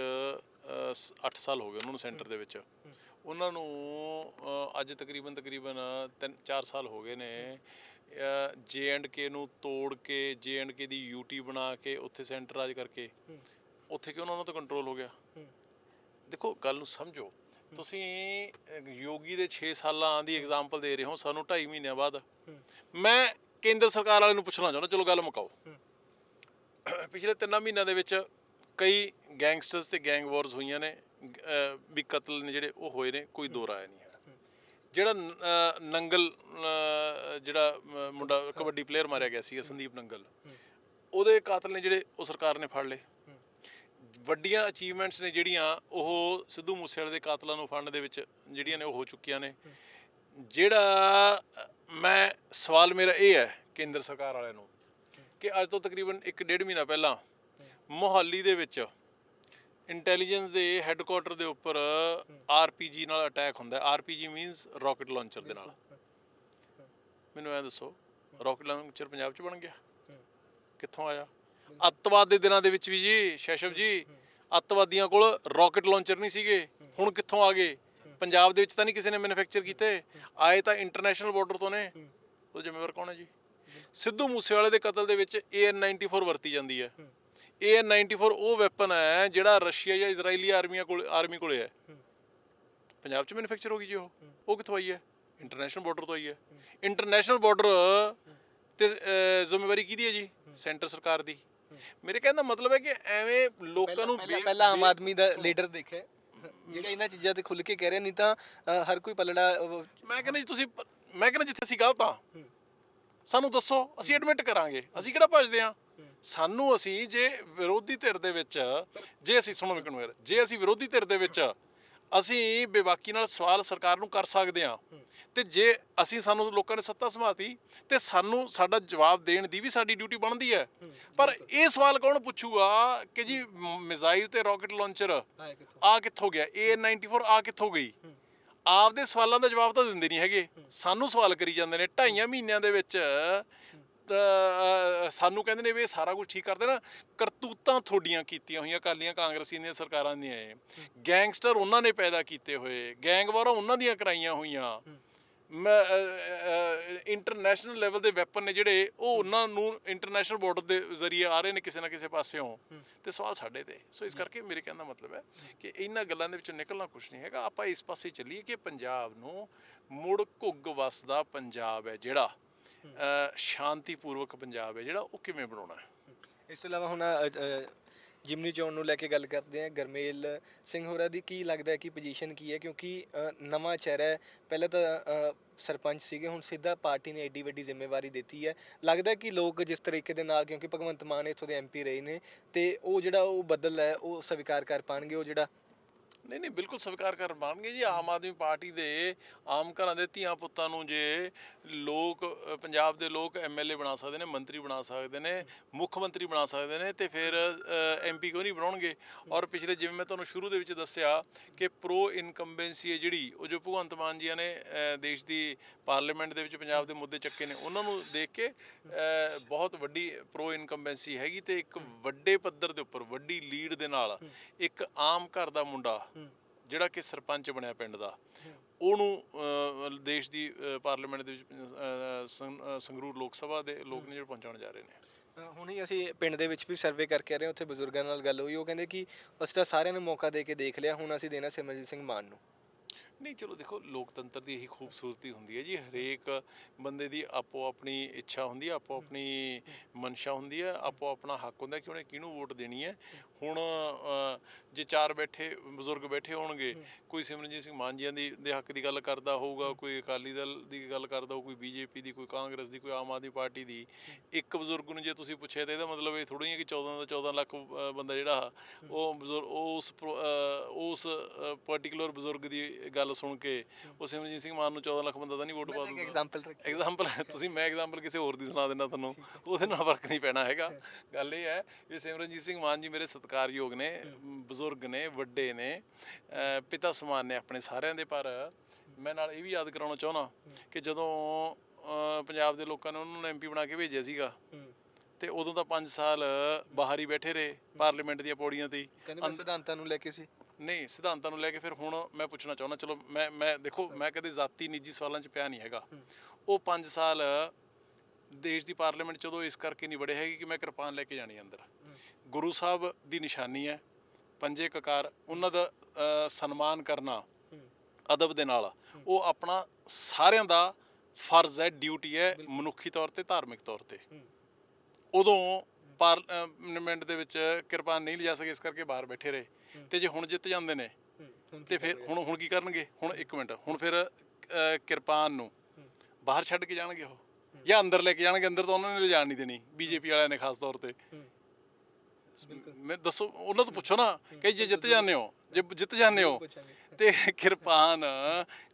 8 ਸਾਲ ਹੋ ਗਏ ਉਹਨਾਂ ਨੂੰ ਸੈਂਟਰ ਦੇ ਵਿੱਚ, ਉਹਨਾਂ ਨੂੰ ਅੱਜ ਤਕਰੀਬਨ 3-4 ਸਾਲ ਹੋ ਗਏ ਨੇ JK ਨੂੰ ਤੋੜ ਕੇ, JK ਦੀ UT ਬਣਾ ਕੇ ਉੱਥੇ ਸੈਂਟਰ ਰਾਜ ਕਰਕੇ ਉੱਥੇ ਕਿਉਂ ਉਹਨਾਂ ਤੋਂ ਕੰਟਰੋਲ ਹੋ ਗਿਆ। ਦੇਖੋ ਗੱਲ ਨੂੰ ਸਮਝੋ, ਤੁਸੀਂ ਯੋਗੀ ਦੇ 6 ਸਾਲਾਂ ਦੀ ਐਗਜ਼ਾਮਪਲ ਦੇ ਰਹੇ ਹੋ, ਸਾਨੂੰ 2.5 ਮਹੀਨਿਆਂ ਬਾਅਦ। ਮੈਂ ਕੇਂਦਰ ਸਰਕਾਰ ਵਾਲੇ ਨੂੰ ਪੁੱਛਣਾ ਚਾਹੁੰਦਾ, ਚਲੋ ਗੱਲ ਮੁਕਾਓ, ਪਿਛਲੇ 3 ਮਹੀਨਿਆਂ ਦੇ ਵਿੱਚ ਕਈ ਗੈਂਗਸਟਰਸ ਤੇ ਗੈਂਗ ਵਾਰਸ ਹੋਈਆਂ ਨੇ, ਵੀ ਕਤਲ ਨੇ ਜਿਹੜੇ ਉਹ ਹੋਏ ਨੇ, ਕੋਈ ਦੋ ਰਾਏ ਨਹੀਂ ਹੈ। ਜਿਹੜਾ ਨੰਗਲ ਜਿਹੜਾ ਮੁੰਡਾ ਕਬੱਡੀ ਪਲੇਅਰ ਮਾਰਿਆ ਗਿਆ ਸੀ ਸੰਦੀਪ ਨੰਗਲ, ਉਹਦੇ ਕਾਤਲ ਨੇ ਜਿਹੜੇ ਉਹ ਸਰਕਾਰ ਨੇ ਫੜ ਲਏ। ਵੱਡੀਆਂ ਅਚੀਵਮੈਂਟਸ ਨੇ ਜਿਹੜੀਆਂ ਉਹ ਸਿੱਧੂ ਮੂਸੇਵਾਲੇ ਦੇ ਕਾਤਲਾਂ ਨੂੰ ਫੜਨ ਦੇ ਵਿੱਚ ਜਿਹੜੀਆਂ ਨੇ ਉਹ ਹੋ ਚੁੱਕੀਆਂ ਨੇ। ਜਿਹੜਾ ਮੈਂ ਸਵਾਲ ਮੇਰਾ ਇਹ ਹੈ ਕੇਂਦਰ ਸਰਕਾਰ ਵਾਲਿਆਂ ਨੂੰ ਕਿ ਅੱਜ ਤੋਂ ਤਕਰੀਬਨ 1-1.5 ਮਹੀਨਾ ਪਹਿਲਾਂ ਮੋਹਾਲੀ ਦੇ ਵਿੱਚ ਇੰਟੈਲੀਜੈਂਸ ਦੇ ਹੈੱਡਕੁਆਟਰ ਦੇ ਉੱਪਰ RPG ਨਾਲ ਅਟੈਕ ਹੁੰਦਾ। RPG ਮੀਨਸ ਰੌਕਟ ਲਾਂਚਰ ਦੇ ਨਾਲ। ਮੈਨੂੰ ਐਂ ਦੱਸੋ, ਰੌਕਟ ਲਾਂਚਰ ਪੰਜਾਬ 'ਚ ਬਣ ਗਿਆ? ਕਿੱਥੋਂ ਆਇਆ? ਅੱਤਵਾਦ ਦੇ ਦਿਨਾਂ ਦੇ ਵਿੱਚ ਵੀ ਜੀ ਸ਼ੈਸ਼ਵ ਜੀ, ਅੱਤਵਾਦੀਆਂ ਕੋਲ ਰੌਕਟ ਲਾਂਚਰ ਨਹੀਂ ਸੀਗੇ, ਹੁਣ ਕਿੱਥੋਂ ਆ ਗਏ? ਪੰਜਾਬ ਦੇ ਵਿੱਚ ਤਾਂ ਨਹੀਂ ਕਿਸੇ ਨੇ ਮੈਨੂਫੈਕਚਰ ਕੀਤੇ, ਆਏ ਤਾਂ ਇੰਟਰਨੈਸ਼ਨਲ ਬਾਰਡਰ ਤੋਂ ਨੇ। ਉਹਦਾ ਜ਼ਿੰਮੇਵਾਰ ਕੌਣ ਹੈ ਜੀ? ਸਿੱਧੂ ਮੂਸੇਵਾਲੇ ਦੇ ਕਤਲ ਦੇ ਵਿੱਚ AN-94 ਵਰਤੀ ਜਾਂਦੀ ਹੈ। AN-94 ਉਹ ਵੈਪਨ ਹੈ ਜਿਹੜਾ ਰਸ਼ੀਆ ਜਾਂ ਇਜ਼ਰਾਈਲੀ ਆਰਮੀ ਕੋਲੇ ਹੈ। ਪੰਜਾਬ 'ਚ ਮੈਨੂਫੈਕਚਰ ਹੋ ਗਈ ਜੀ ਉਹ ਕਿੱਥੋਂ ਆਈ ਹੈ? ਇੰਟਰਨੈਸ਼ਨਲ ਬਾਰਡਰ ਤੋਂ ਆਈ ਹੈ। ਇੰਟਰਨੈਸ਼ਨਲ ਬਾਰਡਰ ਤੇ ਜ਼ਿੰਮੇਵਾਰੀ ਕਿਹਦੀ ਹੈ ਜੀ? ਸੈਂਟਰ ਸਰਕਾਰ ਦੀ। ਮੇਰੇ ਕਹਿਣ ਦਾ ਮਤਲਬ ਹੈ ਕਿ ਐਵੇਂ ਲੋਕਾਂ ਨੂੰ ਪਹਿਲਾਂ ਆਮ ਆਦਮੀ ਦਾ ਲੀਡਰ ਦੇਖਿਆ ਜਿਹੜਾ ਇਹਨਾਂ ਚੀਜ਼ਾਂ ਤੇ ਖੁੱਲ ਕੇ ਕਹਿ ਰਿਹਾ, ਨਹੀਂ ਤਾਂ ਹਰ ਕੋਈ ਪਲੜਾ। ਮੈਂ ਕਹਿੰਦਾ ਜੀ ਮੈਂ ਕਹਿੰਦਾ ਜਿੱਥੇ ਅਸੀਂ ਗਲਤ ਹਾਂ ਸਾਨੂੰ ਦੱਸੋ, ਅਸੀਂ ਐਡਮਿਟ ਕਰਾਂਗੇ, ਅਸੀਂ ਕਿਹੜਾ ਭੱਜਦੇ ਹਾਂ। ਸਾਨੂੰ ਅਸੀਂ ਜੇ ਵਿਰੋਧੀ ਧਿਰ ਦੇ ਵਿੱਚ ਜੇ ਅਸੀਂ ਵਿਰੋਧੀ ਧਿਰ ਦੇ ਵਿੱਚ ਅਸੀਂ ਬੇਬਾਕੀ ਨਾਲ ਸਵਾਲ ਸਰਕਾਰ ਨੂੰ ਕਰ ਸਕਦੇ ਹਾਂ, ਤੇ ਜੇ ਸਾਨੂੰ ਲੋਕਾਂ ਨੇ ਸੱਤਾ ਸੰਭਾਤੀ ਤੇ ਸਾਨੂੰ ਸਾਡਾ ਜਵਾਬ ਦੇਣ ਦੀ ਵੀ ਸਾਡੀ ਡਿਊਟੀ ਬਣਦੀ ਹੈ। ਪਰ ਇਹ ਸਵਾਲ ਕੌਣ ਪੁੱਛੂਗਾ ਕਿ ਜੀ ਮਿਜ਼ਾਈਲ ਤੇ ਰੌਕਟ ਲਾਂਚਰ ਆ ਕਿੱਥੋਂ ਗਿਆ, AN-94 ਆ ਕਿੱਥੋਂ ਗਈ? ਆਪਦੇ ਸਵਾਲਾਂ ਦਾ ਜਵਾਬ ਤਾਂ ਦਿੰਦੇ ਨਹੀਂ ਹੈਗੇ, ਸਾਨੂੰ ਸਵਾਲ ਕਰੀ ਜਾਂਦੇ ਨੇ। 2.5 ਮਹੀਨਿਆਂ ਦੇ ਵਿੱਚ ਸਾਨੂੰ ਕਹਿੰਦੇ ਨੇ ਵੀ ਇਹ ਸਾਰਾ ਕੁਝ ਠੀਕ ਕਰ ਦੇਣਾ। ਕਰਤੂਤਾਂ ਤੁਹਾਡੀਆਂ ਕੀਤੀਆਂ ਹੋਈਆਂ ਅਕਾਲੀਆਂ ਕਾਂਗਰਸੀ ਦੀਆਂ ਸਰਕਾਰਾਂ ਦੀਆਂ, ਗੈਂਗਸਟਰ ਉਹਨਾਂ ਨੇ ਪੈਦਾ ਕੀਤੇ ਹੋਏ, ਗੈਂਗਵਾਰਾਂ ਉਹਨਾਂ ਦੀਆਂ ਕਰਾਈਆਂ ਹੋਈਆਂ, ਇੰਟਰਨੈਸ਼ਨਲ ਲੈਵਲ ਦੇ ਵੈਪਨ ਨੇ ਜਿਹੜੇ ਉਹ ਉਹਨਾਂ ਨੂੰ ਇੰਟਰਨੈਸ਼ਨਲ ਬਾਰਡਰ ਦੇ ਜ਼ਰੀਏ ਆ ਰਹੇ ਨੇ ਕਿਸੇ ਨਾ ਕਿਸੇ ਪਾਸਿਓਂ, ਤੇ ਸਵਾਲ ਸਾਡੇ ਤੇ। ਸੋ ਇਸ ਕਰਕੇ ਮੇਰੇ ਕਹਿਣ ਦਾ ਮਤਲਬ ਹੈ ਕਿ ਇਹਨਾਂ ਗੱਲਾਂ ਦੇ ਵਿੱਚੋਂ ਨਿਕਲਣਾ ਕੁਛ ਨਹੀਂ ਹੈਗਾ। ਆਪਾਂ ਇਸ ਪਾਸੇ ਚੱਲੀਏ ਕਿ ਪੰਜਾਬ ਨੂੰ ਮੁੜ ਘੁੱਗ ਵਸਦਾ ਪੰਜਾਬ ਹੈ ਜਿਹੜਾ, ਸ਼ਾਂਤੀਪੂਰਵਕ ਪੰਜਾਬ ਹੈ ਜਿਹੜਾ, ਉਹ ਕਿਵੇਂ ਬਣਾਉਣਾ ਹੈ। ਇਸ ਤੋਂ ਇਲਾਵਾ ਹੁਣ ਜਿਮਨੀ ਚੋਣ ਨੂੰ ਲੈ ਕੇ ਗੱਲ ਕਰਦੇ ਹਾਂ। ਗਰਮੇਲ ਸਿੰਘ ਹੋਰਾਂ ਦੀ ਕੀ ਲੱਗਦਾ ਹੈ ਕਿ ਪੋਜੀਸ਼ਨ ਕੀ ਹੈ? ਕਿਉਂਕਿ ਨਵਾਂ ਚਿਹਰਾ ਹੈ, ਪਹਿਲਾਂ ਤਾਂ ਸਰਪੰਚ ਸੀਗੇ, ਹੁਣ ਸਿੱਧਾ ਪਾਰਟੀ ਨੇ ਐਡੀ ਵੱਡੀ ਜ਼ਿੰਮੇਵਾਰੀ ਦਿੱਤੀ ਹੈ। ਲੱਗਦਾ ਕਿ ਲੋਕ ਜਿਸ ਤਰੀਕੇ ਦੇ ਨਾਲ, ਕਿਉਂਕਿ ਭਗਵੰਤ ਮਾਨ ਇੱਥੋਂ ਦੇ MP ਰਹੇ ਨੇ, ਤੇ ਉਹ ਜਿਹੜਾ ਉਹ ਬਦਲ ਹੈ ਉਹ ਸਵੀਕਾਰ ਕਰ ਪਾਉਣਗੇ, ਉਹ ਜਿਹੜਾ ਨਹੀਂ ਬਿਲਕੁਲ ਸਵੀਕਾਰ ਕਰ ਪਾਉਣਗੇ ਜੀ। ਆਮ ਆਦਮੀ ਪਾਰਟੀ ਦੇ ਆਮ ਘਰਾਂ ਦੇ ਧੀਆਂ ਪੁੱਤਾਂ ਨੂੰ ਜੇ ਲੋਕ ਪੰਜਾਬ ਦੇ ਲੋਕ ਐਮਐਲਏ ਬਣਾ ਸਕਦੇ ਨੇ, ਮੰਤਰੀ ਬਣਾ ਸਕਦੇ ਨੇ, ਮੁੱਖ ਮੰਤਰੀ ਬਣਾ ਸਕਦੇ ਨੇ, ਤੇ ਫਿਰ ਐਮਪੀ ਕਿਉਂ ਨਹੀਂ ਬਣਾਉਣਗੇ। ਔਰ ਪਿਛਲੇ ਜਿਵੇਂ ਮੈਂ ਤੁਹਾਨੂੰ ਸ਼ੁਰੂ ਦੇ ਵਿੱਚ ਦੱਸਿਆ ਕਿ ਪ੍ਰੋ ਇਨਕੰਬੈਂਸੀ ਹੈ ਜਿਹੜੀ, ਉਹ ਜੋ ਭਗਵੰਤ ਮਾਨ ਜੀ ਨੇ ਦੇਸ਼ ਦੀ ਪਾਰਲੀਮੈਂਟ ਦੇ ਵਿੱਚ ਪੰਜਾਬ ਦੇ ਮੁੱਦੇ ਚੱਕੇ ਨੇ, ਉਹਨਾਂ ਨੂੰ ਦੇਖ ਕੇ ਬਹੁਤ ਵੱਡੀ ਪ੍ਰੋ ਇਨਕੰਬੈਂਸੀ ਹੈਗੀ। ਤੇ ਇੱਕ ਵੱਡੇ ਪੱਧਰ ਦੇ ਉੱਪਰ ਵੱਡੀ ਲੀਡ ਦੇ ਨਾਲ ਇੱਕ ਆਮ ਘਰ ਦਾ ਮੁੰਡਾ ਜਿਹੜਾ ਕਿ ਸਰਪੰਚ ਬਣਿਆ ਪਿੰਡ ਦਾ, ਉਹਨੂੰ ਦੇਸ਼ ਦੀ ਪਾਰਲੀਮੈਂਟ ਦੇ ਵਿੱਚ ਸੰਗਰੂਰ ਲੋਕ ਸਭਾ ਦੇ ਲੋਕ ਨੇ ਜਿਹੜੇ ਪਹੁੰਚਾਉਣ ਜਾ ਰਹੇ ਨੇ। ਹੁਣੀ ਅਸੀਂ ਪਿੰਡ ਦੇ ਵਿੱਚ ਵੀ ਸਰਵੇ ਕਰਕੇ ਆ ਰਹੇ ਹਾਂ, ਉੱਥੇ ਬਜ਼ੁਰਗਾਂ ਨਾਲ ਗੱਲ ਹੋਈ, ਉਹ ਕਹਿੰਦੇ ਕਿ ਅਸੀਂ ਤਾਂ ਸਾਰਿਆਂ ਨੂੰ ਮੌਕਾ ਦੇ ਕੇ ਦੇਖ ਲਿਆ, ਹੁਣ ਅਸੀਂ ਦੇਣਾ ਸਿਮਰਜੀਤ ਸਿੰਘ ਮਾਨ ਨੂੰ। ਨਹੀਂ ਚਲੋ ਦੇਖੋ, ਲੋਕਤੰਤਰ ਦੀ ਇਹੀ ਖੂਬਸੂਰਤੀ ਹੁੰਦੀ ਹੈ ਜੀ। ਹਰੇਕ ਬੰਦੇ ਦੀ ਆਪੋ ਆਪਣੀ ਇੱਛਾ ਹੁੰਦੀ ਹੈ, ਆਪੋ ਆਪਣੀ ਮਨਸ਼ਾ ਹੁੰਦੀ ਹੈ, ਆਪੋ ਆਪਣਾ ਹੱਕ ਹੁੰਦਾ ਕਿ ਉਹਨੇ ਕਿਹਨੂੰ ਵੋਟ ਦੇਣੀ ਹੈ। ਹੁਣ ਜੇ ਚਾਰ ਬਜ਼ੁਰਗ ਬੈਠੇ ਹੋਣਗੇ, ਕੋਈ ਸਿਮਰਨਜੀਤ ਸਿੰਘ ਮਾਨ ਜੀ ਦੇ ਹੱਕ ਦੀ ਗੱਲ ਕਰਦਾ ਹੋਊਗਾ, ਕੋਈ ਅਕਾਲੀ ਦਲ ਦੀ ਗੱਲ ਕਰਦਾ ਹੋਊ, ਕੋਈ ਬੀਜੇਪੀ ਦੀ, ਕੋਈ ਕਾਂਗਰਸ ਦੀ, ਕੋਈ ਆਮ ਆਦਮੀ ਪਾਰਟੀ ਦੀ। ਇੱਕ ਬਜ਼ੁਰਗ ਨੂੰ ਜੇ ਤੁਸੀਂ ਪੁੱਛਿਆ ਤਾਂ ਇਹਦਾ ਮਤਲਬ ਇਹ ਥੋੜ੍ਹੀ ਹੈ ਕਿ 14 ਲੱਖ ਬੰਦਾ ਜਿਹੜਾ ਉਹ ਉਸ ਪਰਟੀਕੂਲਰ ਬਜ਼ੁਰਗ ਦੀ ਗੱਲ ਸੁਣ ਕੇ ਉਹ ਸਿਮਰਜੀਤ ਸਿੰਘ ਮਾਨ ਨੂੰ 14 ਲੱਖ ਬੰਦਾ ਤਾਂ ਨਹੀਂ ਵੋਟ ਪਾ ਦੂਗਾ। ਐਗਜ਼ਾਮਪਲ ਤੁਸੀਂ, ਮੈਂ ਐਗਜ਼ਾਮਪਲ ਕਿਸੇ ਹੋਰ ਦੀ ਸੁਣਾ ਦਿੰਦਾ ਤੁਹਾਨੂੰ, ਉਹਦੇ ਨਾਲ ਫਰਕ ਨਹੀਂ ਪੈਣਾ ਹੈਗਾ। ਗੱਲ ਇਹ ਹੈ ਵੀ ਸਿਮਰਨਜੀਤ ਸਿੰਘ ਮਾਨ ਜੀ ਮੇਰੇ ਸਤਿਕਾਰਯੋਗ ਨੇ, ਬਜ਼ੁਰਗ ਨੇ, ਵੱਡੇ ਨੇ, ਪਿਤਾ ਸਮਾਨ ਨੇ ਆਪਣੇ ਸਾਰਿਆਂ ਦੇ। ਪਰ ਮੈਂ ਨਾਲ ਇਹ ਵੀ ਯਾਦ ਕਰਾਉਣਾ ਚਾਹੁੰਦਾ ਕਿ ਜਦੋਂ ਪੰਜਾਬ ਦੇ ਲੋਕਾਂ ਨੇ ਉਹਨਾਂ ਨੂੰ ਐਮਪੀ ਬਣਾ ਕੇ ਭੇਜਿਆ ਸੀਗਾ, ਤੇ ਉਦੋਂ ਤਾਂ 5 ਸਾਲ ਬਾਹਰ ਹੀ ਬੈਠੇ ਰਹੇ ਪਾਰਲੀਮੈਂਟ ਦੀਆਂ ਪੌੜੀਆਂ ਤੇ। ਸਿਧਾਂਤਾਂ ਨੂੰ ਲੈ ਕੇ ਸੀ, ਨਹੀਂ ਸਿਧਾਂਤਾਂ ਨੂੰ ਲੈ ਕੇ। ਫਿਰ ਹੁਣ ਮੈਂ ਪੁੱਛਣਾ ਚਾਹੁੰਦਾ, ਚਲੋ ਮੈਂ ਦੇਖੋ, ਮੈਂ ਕਦੇ ਜ਼ਾਤੀ ਨਿੱਜੀ ਸਵਾਲਾਂ 'ਚ ਪਿਆ ਨਹੀਂ ਹੈਗਾ। ਉਹ 5 ਸਾਲ ਦੇਸ਼ ਦੀ ਪਾਰਲੀਮੈਂਟ 'ਚ ਉਦੋਂ ਇਸ ਕਰਕੇ ਨਹੀਂ ਵੜੇ ਹੈਗੇ ਕਿ ਮੈਂ ਕਿਰਪਾਨ ਲੈ ਕੇ ਜਾਣੀ ਅੰਦਰ। ਗੁਰੂ ਸਾਹਿਬ ਦੀ ਨਿਸ਼ਾਨੀ ਹੈ ਪੰਜੇ ਕਕਾਰ, ਉਹਨਾਂ ਦਾ ਸਨਮਾਨ ਕਰਨਾ ਅਦਬ ਦੇ ਨਾਲ, ਉਹ ਆਪਣਾ ਸਾਰਿਆਂ ਦਾ ਫਰਜ਼ ਹੈ, ਡਿਊਟੀ ਹੈ, ਮਨੁੱਖੀ ਤੌਰ ਤੇ, ਧਾਰਮਿਕ ਤੌਰ ਤੇ। ਉਦੋਂ ਪਾਰਲੀਮੈਂਟ ਦੇ ਵਿੱਚ ਕਿਰਪਾਨ ਨਹੀਂ ਲਿਜਾ ਸਕੇ, ਇਸ ਕਰਕੇ ਬਾਹਰ ਬੈਠੇ ਰਹੇ। ਤੇ ਜੇ ਹੁਣ ਜਿੱਤ ਜਾਂਦੇ ਨੇ ਤੇ ਫਿਰ ਹੁਣ ਕੀ ਕਰਨਗੇ? ਹੁਣ ਇੱਕ ਮਿੰਟ, ਹੁਣ ਫਿਰ ਕਿਰਪਾਨ ਨੂੰ ਬਾਹਰ ਛੱਡ ਕੇ ਜਾਣਗੇ ਉਹ, ਜਾਂ ਅੰਦਰ ਲੈ ਕੇ ਜਾਣਗੇ? ਅੰਦਰ ਤਾਂ ਉਹਨਾਂ ਨੇ ਲਿਜਾਣ ਨਹੀਂ ਦੇਣੀ, ਬੀਜੇਪੀ ਵਾਲਿਆਂ ਨੇ ਖਾਸ ਤੌਰ ਤੇ। ਮੈਂ ਦੱਸੋ, ਉਹਨਾਂ ਤੋਂ ਪੁੱਛੋ ਨਾ ਕਿ ਜੇ ਜਿੱਤ ਜਾਂਦੇ ਹੋ ਤੇ ਕਿਰਪਾਨ,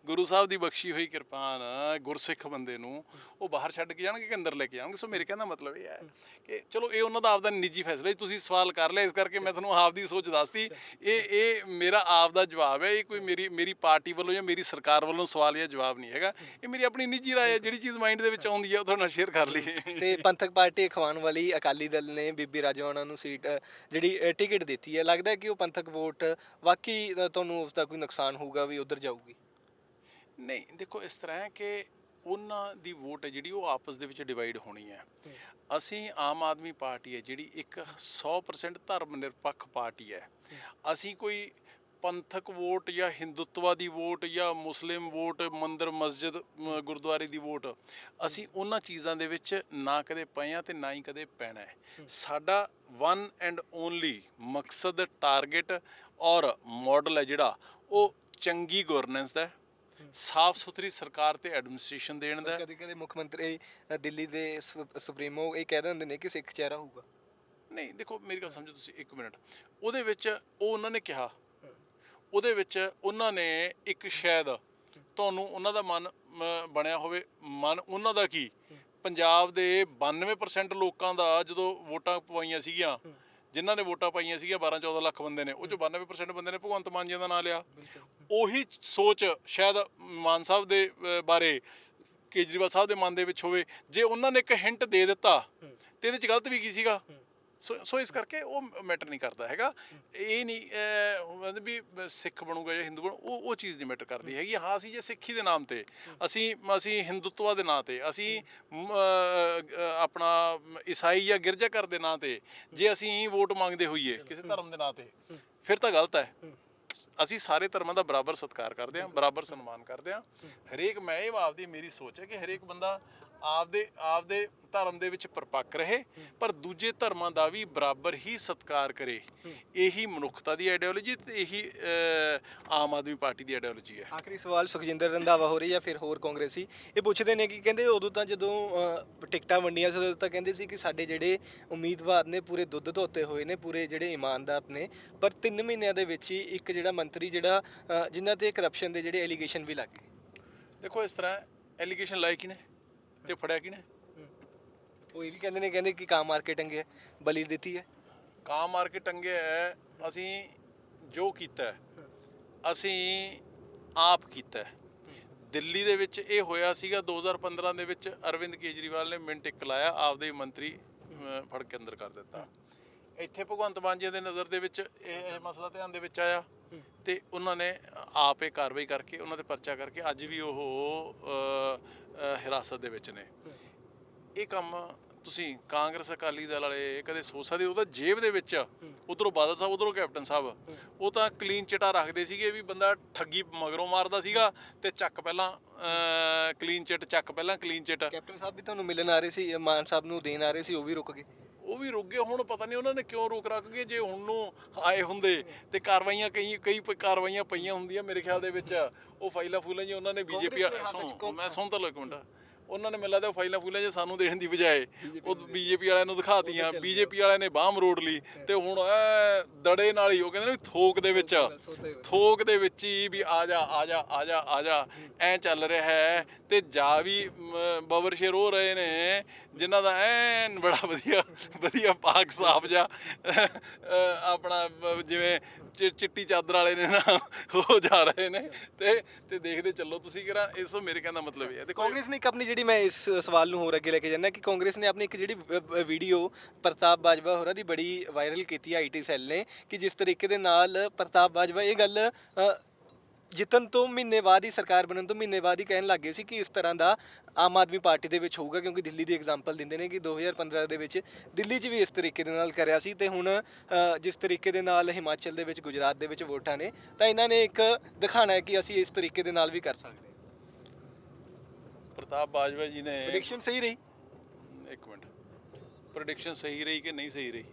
ਗੁਰੂ ਸਾਹਿਬ ਦੀ ਬਖਸ਼ੀ ਹੋਈ ਕਿਰਪਾਨ, ਗੁਰਸਿੱਖ ਬੰਦੇ ਨੂੰ ਉਹ ਬਾਹਰ ਛੱਡ ਕੇ ਜਾਣਗੇ ਕਿ ਅੰਦਰ ਲੈ ਕੇ ਜਾਣਗੇ? ਸੋ ਮੇਰੇ ਕਹਿਣ ਦਾ ਮਤਲਬ ਇਹ ਹੈ ਕਿ ਚਲੋ ਇਹ ਉਹਨਾਂ ਦਾ ਆਪਦਾ ਨਿੱਜੀ ਫੈਸਲਾ। ਤੁਸੀਂ ਸਵਾਲ ਕਰ ਲਿਆ, ਇਸ ਕਰਕੇ ਮੈਂ ਤੁਹਾਨੂੰ ਆਪਦੀ ਸੋਚ ਦੱਸਤੀ। ਇਹ ਮੇਰਾ ਆਪਦਾ ਜਵਾਬ ਹੈ, ਇਹ ਕੋਈ ਮੇਰੀ ਪਾਰਟੀ ਵੱਲੋਂ ਜਾਂ ਮੇਰੀ ਸਰਕਾਰ ਵੱਲੋਂ ਸਵਾਲ ਜਾਂ ਜਵਾਬ ਨਹੀਂ ਹੈਗਾ। ਇਹ ਮੇਰੀ ਆਪਣੀ ਨਿੱਜੀ ਰਾਏ ਹੈ, ਜਿਹੜੀ ਚੀਜ਼ ਮਾਈਂਡ ਦੇ ਵਿੱਚ ਆਉਂਦੀ ਹੈ ਉਹ ਤੁਹਾਡੇ ਨਾਲ ਸ਼ੇਅਰ ਕਰ ਲਈ। ਤੇ ਪੰਥਕ ਪਾਰਟੀ ਅਖਵਾਉਣ ਵਾਲੀ ਅਕਾਲੀ ਦਲ ਨੇ ਬੀਬੀ ਰਾਜਵਾਨਾ ਨੂੰ ਸੀਟ ਜਿਹੜੀ ਟਿਕਟ ਦਿੱਤੀ ਹੈ, ਲੱਗਦਾ ਕਿ ਉਹ ਪੰਥਕ ਵੋਟ ਵਾਕਈ ਤੁਹਾਨੂੰ ਉਸ ਦਾ ਕੋਈ ਨੁਕਸਾਨ ਹੋਊਗਾ ਵੀ ਉੱਧਰ ਜਾਊਗੀ? ਨਹੀਂ ਦੇਖੋ, ਇਸ ਤਰ੍ਹਾਂ ਹੈ ਕਿ ਉਹਨਾਂ ਦੀ ਵੋਟ ਹੈ ਜਿਹੜੀ ਉਹ ਆਪਸ ਦੇ ਵਿੱਚ ਡਿਵਾਈਡ ਹੋਣੀ ਹੈ। ਅਸੀਂ ਆਮ ਆਦਮੀ ਪਾਰਟੀ ਹੈ ਜਿਹੜੀ ਇੱਕ 100% ਧਰਮ ਨਿਰਪੱਖ ਪਾਰਟੀ ਹੈ। ਅਸੀਂ ਕੋਈ ਪੰਥਕ ਵੋਟ ਜਾਂ ਹਿੰਦੂਤਵਾ ਦੀ ਵੋਟ ਜਾਂ ਮੁਸਲਿਮ ਵੋਟ, ਮੰਦਿਰ ਮਸਜਿਦ ਗੁਰਦੁਆਰੇ ਦੀ ਵੋਟ, ਅਸੀਂ ਉਹਨਾਂ ਚੀਜ਼ਾਂ ਦੇ ਵਿੱਚ ਨਾ ਕਦੇ ਪਏ ਹਾਂ ਤੇ ਨਾ ਹੀ ਕਦੇ ਪੈਣਾ ਹੈ। ਸਾਡਾ ਵਨ ਐਂਡ ਓਨਲੀ ਮਕਸਦ, ਟਾਰਗੇਟ ਔਰ ਮਾਡਲ ਹੈ ਜਿਹੜਾ, ਉਹ ਚੰਗੀ ਗਵਰਨੈਂਸ ਦਾ, ਸਾਫ ਸੁਥਰੀ ਸਰਕਾਰ ਤੇ ਐਡਮਿਨਿਸਟ੍ਰੇਸ਼ਨ ਦੇਣ ਦਾ। ਕਦੇ ਮੁੱਖ ਮੰਤਰੀ ਦਿੱਲੀ ਦੇ ਸੁਪਰੀਮੋ ਇਹ ਕਹਿ ਦਿੰਦੇ ਨੇ ਕਿ ਸਿੱਖ ਚਿਹਰਾ ਹੋਊਗਾ। ਨਹੀਂ ਦੇਖੋ, ਮੇਰੀ ਗੱਲ ਸਮਝੋ ਤੁਸੀਂ ਇੱਕ ਮਿੰਟ। ਉਹਦੇ ਵਿੱਚ ਉਹ ਉਹਨਾਂ ਨੇ ਕਿਹਾ, ਉਹਦੇ ਵਿੱਚ ਉਹਨਾਂ ਨੇ ਇੱਕ ਸ਼ਾਇਦ ਤੁਹਾਨੂੰ ਉਹਨਾਂ ਦਾ ਮਨ ਬਣਿਆ ਹੋਵੇ। ਮਨ ਉਹਨਾਂ ਦਾ ਕੀ, ਪੰਜਾਬ ਦੇ 92% ਲੋਕਾਂ ਦਾ ਜਦੋਂ ਵੋਟਾਂ ਪਵਾਈਆਂ ਸੀਗੀਆਂ, ਜਿਨ੍ਹਾਂ ਨੇ ਵੋਟਾਂ ਪਾਈਆਂ ਸੀਗੀਆਂ 12-14 ਲੱਖ ਬੰਦੇ ਨੇ, ਉਹ 'ਚੋਂ 92% ਬੰਦੇ ਨੇ ਭਗਵੰਤ ਮਾਨ ਜੀ ਦਾ ਨਾਂ ਲਿਆ। ਉਹੀ ਸੋਚ ਸ਼ਾਇਦ ਮਾਨ ਸਾਹਿਬ ਦੇ ਬਾਰੇ ਕੇਜਰੀਵਾਲ ਸਾਹਿਬ ਦੇ ਮਨ ਦੇ ਵਿੱਚ ਹੋਵੇ। ਜੇ ਉਹਨਾਂ ਨੇ ਇੱਕ ਹਿੰਟ ਦੇ ਦਿੱਤਾ ਤੇ ਇਹਦੇ 'ਚ ਗਲਤ ਵੀ ਕੀ ਸੀਗਾ? ਸੋ ਇਸ ਕਰਕੇ ਉਹ ਮੈਟਰ ਨਹੀਂ ਕਰਦਾ ਹੈਗਾ। ਇਹ ਨਹੀਂ ਵੀ ਸਿੱਖ ਬਣੂਗਾ ਜਾਂ ਹਿੰਦੂ ਬਣੂ, ਉਹ ਚੀਜ਼ ਨਹੀਂ ਮੈਟਰ ਕਰਦੀ ਹੈਗੀ। ਹਾਂ, ਅਸੀਂ ਜੇ ਸਿੱਖੀ ਦੇ ਨਾਮ ਤੇ, ਅਸੀਂ ਹਿੰਦੂਤਵਾ ਦੇ ਨਾਂ ਤੇ, ਅਸੀਂ ਆਪਣਾ ਈਸਾਈ ਜਾਂ ਗਿਰਜਾਘਰ ਦੇ ਨਾਂ ਤੇ ਜੇ ਅਸੀਂ ਵੋਟ ਮੰਗਦੇ ਹੋਈਏ ਕਿਸੇ ਧਰਮ ਦੇ ਨਾਂ ਤੇ, ਫਿਰ ਤਾਂ ਗਲਤ ਹੈ। ਅਸੀਂ ਸਾਰੇ ਧਰਮਾਂ ਦਾ ਬਰਾਬਰ ਸਤਿਕਾਰ ਕਰਦੇ ਹਾਂ, ਬਰਾਬਰ ਸਨਮਾਨ ਕਰਦੇ ਹਾਂ। ਹਰੇਕ, ਮੈਂ ਇਹ ਆਪਦੀ ਮੇਰੀ ਸੋਚ ਹੈ ਕਿ ਹਰੇਕ ਬੰਦਾ ਆਪਦੇ ਧਰਮ ਦੇ ਵਿੱਚ ਪਰਪੱਕ ਰਹੇ, ਪਰ ਦੂਜੇ ਧਰਮਾਂ ਦਾ ਵੀ ਬਰਾਬਰ ਹੀ ਸਤਿਕਾਰ ਕਰੇ। ਇਹੀ ਮਨੁੱਖਤਾ ਦੀ ਆਈਡੀਓਲੋਜੀ ਤੇ ਇਹੀ ਆਮ ਆਦਮੀ ਪਾਰਟੀ ਦੀ ਆਈਡੀਓਲੋਜੀ ਹੈ। ਆਖਰੀ ਸਵਾਲ ਸੁਖਜਿੰਦਰ ਰੰਧਾਵਾ ਹੋ ਰਹੀ ਜਾਂ ਫਿਰ ਹੋਰ ਕਾਂਗਰਸੀ ਇਹ ਪੁੱਛਦੇ ਨੇ ਕਿ ਕਹਿੰਦੇ ਉਦੋਂ ਤਾਂ ਜਦੋਂ ਟਿਕਟਾਂ ਵੰਡੀਆਂ ਸੀ ਉਦੋਂ ਤਾਂ ਕਹਿੰਦੇ ਸੀ ਕਿ ਸਾਡੇ ਜਿਹੜੇ ਉਮੀਦਵਾਰ ਨੇ ਪੂਰੇ ਦੁੱਧ ਧੋਤੇ ਹੋਏ ਨੇ, ਪੂਰੇ ਜਿਹੜੇ ਇਮਾਨਦਾਰ ਨੇ, ਪਰ 3 ਮਹੀਨਿਆਂ ਦੇ ਵਿੱਚ ਹੀ ਇੱਕ ਜਿਹੜਾ ਮੰਤਰੀ ਜਿਹੜਾ ਜਿਨ੍ਹਾਂ ਤੇ ਕਰਪਸ਼ਨ ਦੇ ਜਿਹੜੇ ਐਲੀਗੇਸ਼ਨ ਵੀ ਲੱਗ ਗਏ। ਦੇਖੋ ਇਸ ਤਰ੍ਹਾਂ ਐਲੀਗੇਸ਼ਨ ਲਾਏ ਕਿਹਨੇ ਤੇ ਫੜਿਆ ਕਿਹਨੇ? ਉਹ ਇਹ ਵੀ ਕਹਿੰਦੇ ਕਿ ਕਾਂ ਮਾਰ ਕੇ ਟੰਗੇ ਬਲੀ ਦਿੱਤੀ ਹੈ। ਕਾਂ ਮਾਰ ਕੇ ਟੰਗਿਆ ਹੈ। ਅਸੀਂ ਜੋ ਕੀਤਾ ਹੈ, ਅਸੀਂ ਆਪ ਕੀਤਾ ਹੈ। ਦਿੱਲੀ ਦੇ ਵਿੱਚ ਇਹ ਹੋਇਆ ਸੀਗਾ 2015 ਦੇ ਵਿੱਚ ਅਰਵਿੰਦ ਕੇਜਰੀਵਾਲ ਨੇ ਮਿੰਟ ਇੱਕ ਲਾਇਆ, ਆਪਦੇ ਮੰਤਰੀ ਫੜ ਕੇ ਅੰਦਰ ਕਰ ਦਿੱਤਾ। ਇੱਥੇ ਭਗਵੰਤ ਮਾਨ ਜੀ ਦੇ ਨਜ਼ਰ ਦੇ ਵਿੱਚ ਇਹ ਮਸਲਾ ਧਿਆਨ ਦੇ ਵਿੱਚ ਆਇਆ ਤੇ ਉਹਨਾਂ ਨੇ ਆਪ ਇਹ ਕਾਰਵਾਈ ਕਰਕੇ ਉਹਨਾਂ ਤੇ ਪਰਚਾ ਕਰਕੇ ਅੱਜ ਵੀ ਉਹ ਹਿਰਾਸਤ ਦੇ ਵਿੱਚ ਨੇ। ਇਹ ਕੰਮ ਤੁਸੀਂ ਕਾਂਗਰਸ ਅਕਾਲੀ ਦਲ ਵਾਲੇ ਕਦੇ ਸੋਚ ਸਕਦੇ? ਉਹਦਾ ਜੇਬ ਦੇ ਵਿੱਚ ਉਧਰੋਂ ਬਾਦਲ ਸਾਹਿਬ, ਉਧਰੋਂ ਕੈਪਟਨ ਸਾਹਿਬ, ਉਹ ਤਾਂ ਕਲੀਨ ਚਿਟਾ ਰੱਖਦੇ ਸੀਗੇ ਵੀ ਬੰਦਾ ਠੱਗੀ ਮਗਰੋਂ ਮਾਰਦਾ ਸੀਗਾ ਤੇ ਚੱਕ ਪਹਿਲਾਂ ਕਲੀਨ ਚਿੱਟ, ਚੱਕ ਪਹਿਲਾਂ ਕਲੀਨ ਚਿੱਟ। ਕੈਪਟਨ ਸਾਹਿਬ ਵੀ ਤੁਹਾਨੂੰ ਮਿਲਣ ਆ ਰਹੇ ਸੀ, ਮਾਨ ਸਾਹਿਬ ਨੂੰ ਦੇਣ ਆ ਰਹੇ ਸੀ, ਉਹ ਵੀ ਰੁਕ ਗਏ। ਉਹ ਵੀ ਰੁਕ ਗਏ। ਹੁਣ ਪਤਾ ਨਹੀਂ ਉਹਨਾਂ ਨੇ ਕਿਉਂ ਰੋਕ ਰੱਖ ਗਏ। ਜੇ ਹੁਣ ਨੂੰ ਆਏ ਹੁੰਦੇ ਤੇ ਕਾਰਵਾਈਆਂ ਕਈ ਕਾਰਵਾਈਆਂ ਪਈਆਂ ਹੁੰਦੀਆਂ ਮੇਰੇ ਖਿਆਲ ਦੇ ਵਿੱਚ। ਉਹ ਫਾਈਲਾਂ ਫੂਲਾਂ ਜੀ ਉਹਨਾਂ ਨੇ ਬੀਜੇਪੀ ਮੈਂ ਸੁਣ ਤਾਂ ਲਓ ਇੱਕ ਮਿੰਟ, ਉਹਨਾਂ ਨੇ ਮੈਨੂੰ ਲੱਗਦਾ ਫਾਈਲਾਂ ਫੂਲਾਂ ਜੇ ਸਾਨੂੰ ਦੇਣ ਦੀ ਬਜਾਏ ਉਹ ਬੀਜੇਪੀ ਵਾਲਿਆਂ ਨੂੰ ਦਿਖਾਤੀਆਂ। ਬੀਜੇਪੀ ਵਾਲਿਆਂ ਨੇ ਬਾਹ ਮਰੋੜ ਲਈ ਤੇ ਹੁਣ ਦੜੇ ਨਾਲ ਹੀ ਉਹ ਕਹਿੰਦੇ ਨੇ ਥੋਕ ਦੇ ਵਿੱਚ ਹੀ ਵੀ ਆ ਜਾ ਆ ਜਾ ਆ ਜਾ ਆ ਜਾ ਐਂ ਚੱਲ ਰਿਹਾ ਹੈ। ਤੇ ਜਾ ਵੀ ਬਬਰ ਸ਼ੇਰ ਹੋ ਰਹੇ ਨੇ ਜਿਨ੍ਹਾਂ ਦਾ ਐਨ ਬੜਾ ਵਧੀਆ ਪਾਕ ਸਾਫ ਜਾ ਆਪਣਾ ਜਿਵੇਂ ਚਿੱਟੀ ਚਾਦਰ ਵਾਲੇ ਨੇ ਨਾ ਉਹ ਜਾ ਰਹੇ ਨੇ ਤੇ ਦੇਖਦੇ ਚੱਲੋ ਤੁਸੀਂ ਕਿਹੜਾ। ਇਸ ਮੇਰੇ ਕਹਿਣ ਦਾ ਮਤਲਬ ਇਹ ਹੈ। ਦੇਖੋ ਕਾਂਗਰਸ ਨੇ ਇੱਕ ਆਪਣੀ ਜਿਹੜੀ, ਮੈਂ ਇਸ ਸਵਾਲ ਨੂੰ ਹੋਰ ਅੱਗੇ ਲੈ ਕੇ ਜਾਂਦਾ ਕਿ ਕਾਂਗਰਸ ਨੇ ਆਪਣੀ ਇੱਕ ਜਿਹੜੀ ਵੀਡੀਓ ਪ੍ਰਤਾਪ ਬਾਜਵਾ ਹੋਰਾਂ ਦੀ ਬੜੀ ਵਾਇਰਲ ਕੀਤੀ ਆਈਟੀ ਸੈੱਲ ਨੇ ਕਿ ਜਿਸ ਤਰੀਕੇ ਦੇ ਨਾਲ ਪ੍ਰਤਾਪ ਬਾਜਵਾ ਇਹ ਗੱਲ ਜਿੱਤਣ ਤੋਂ ਮਹੀਨੇ ਬਾਅਦ ਹੀ, ਸਰਕਾਰ ਬਣਨ ਤੋਂ ਮਹੀਨੇ ਬਾਅਦ ਹੀ ਕਹਿਣ ਲੱਗ ਗਏ ਸੀ ਕਿ ਇਸ ਤਰ੍ਹਾਂ ਦਾ ਆਮ ਆਦਮੀ ਪਾਰਟੀ ਦੇ ਵਿੱਚ ਹੋਊਗਾ, ਕਿਉਂਕਿ ਦਿੱਲੀ ਦੀ ਐਗਜ਼ਾਮਪਲ ਦਿੰਦੇ ਨੇ ਕਿ 2015 ਦੇ ਵਿੱਚ ਦਿੱਲੀ 'ਚ ਵੀ ਇਸ ਤਰੀਕੇ ਦੇ ਨਾਲ ਕਰਿਆ ਸੀ ਤੇ ਹੁਣ ਜਿਸ ਤਰੀਕੇ ਦੇ ਨਾਲ ਹਿਮਾਚਲ ਦੇ ਵਿੱਚ, ਗੁਜਰਾਤ ਦੇ ਵਿੱਚ ਵੋਟਾਂ ਨੇ, ਤਾਂ ਇਹਨਾਂ ਨੇ ਇੱਕ ਦਿਖਾਣਾ ਹੈ ਕਿ ਅਸੀਂ ਇਸ ਤਰੀਕੇ ਦੇ ਨਾਲ ਵੀ ਕਰ ਸਕਦੇ ਹਾਂ। ਪ੍ਰਤਾਪ ਬਾਜਵਾ ਜੀ ਨੇ ਪ੍ਰੈਡਿਕਸ਼ਨ ਸਹੀ ਰਹੀ? ਇੱਕ ਮਿੰਟ, ਪ੍ਰੈਡਿਕਸ਼ਨ ਸਹੀ ਰਹੀ ਕਿ ਨਹੀਂ ਸਹੀ ਰਹੀ?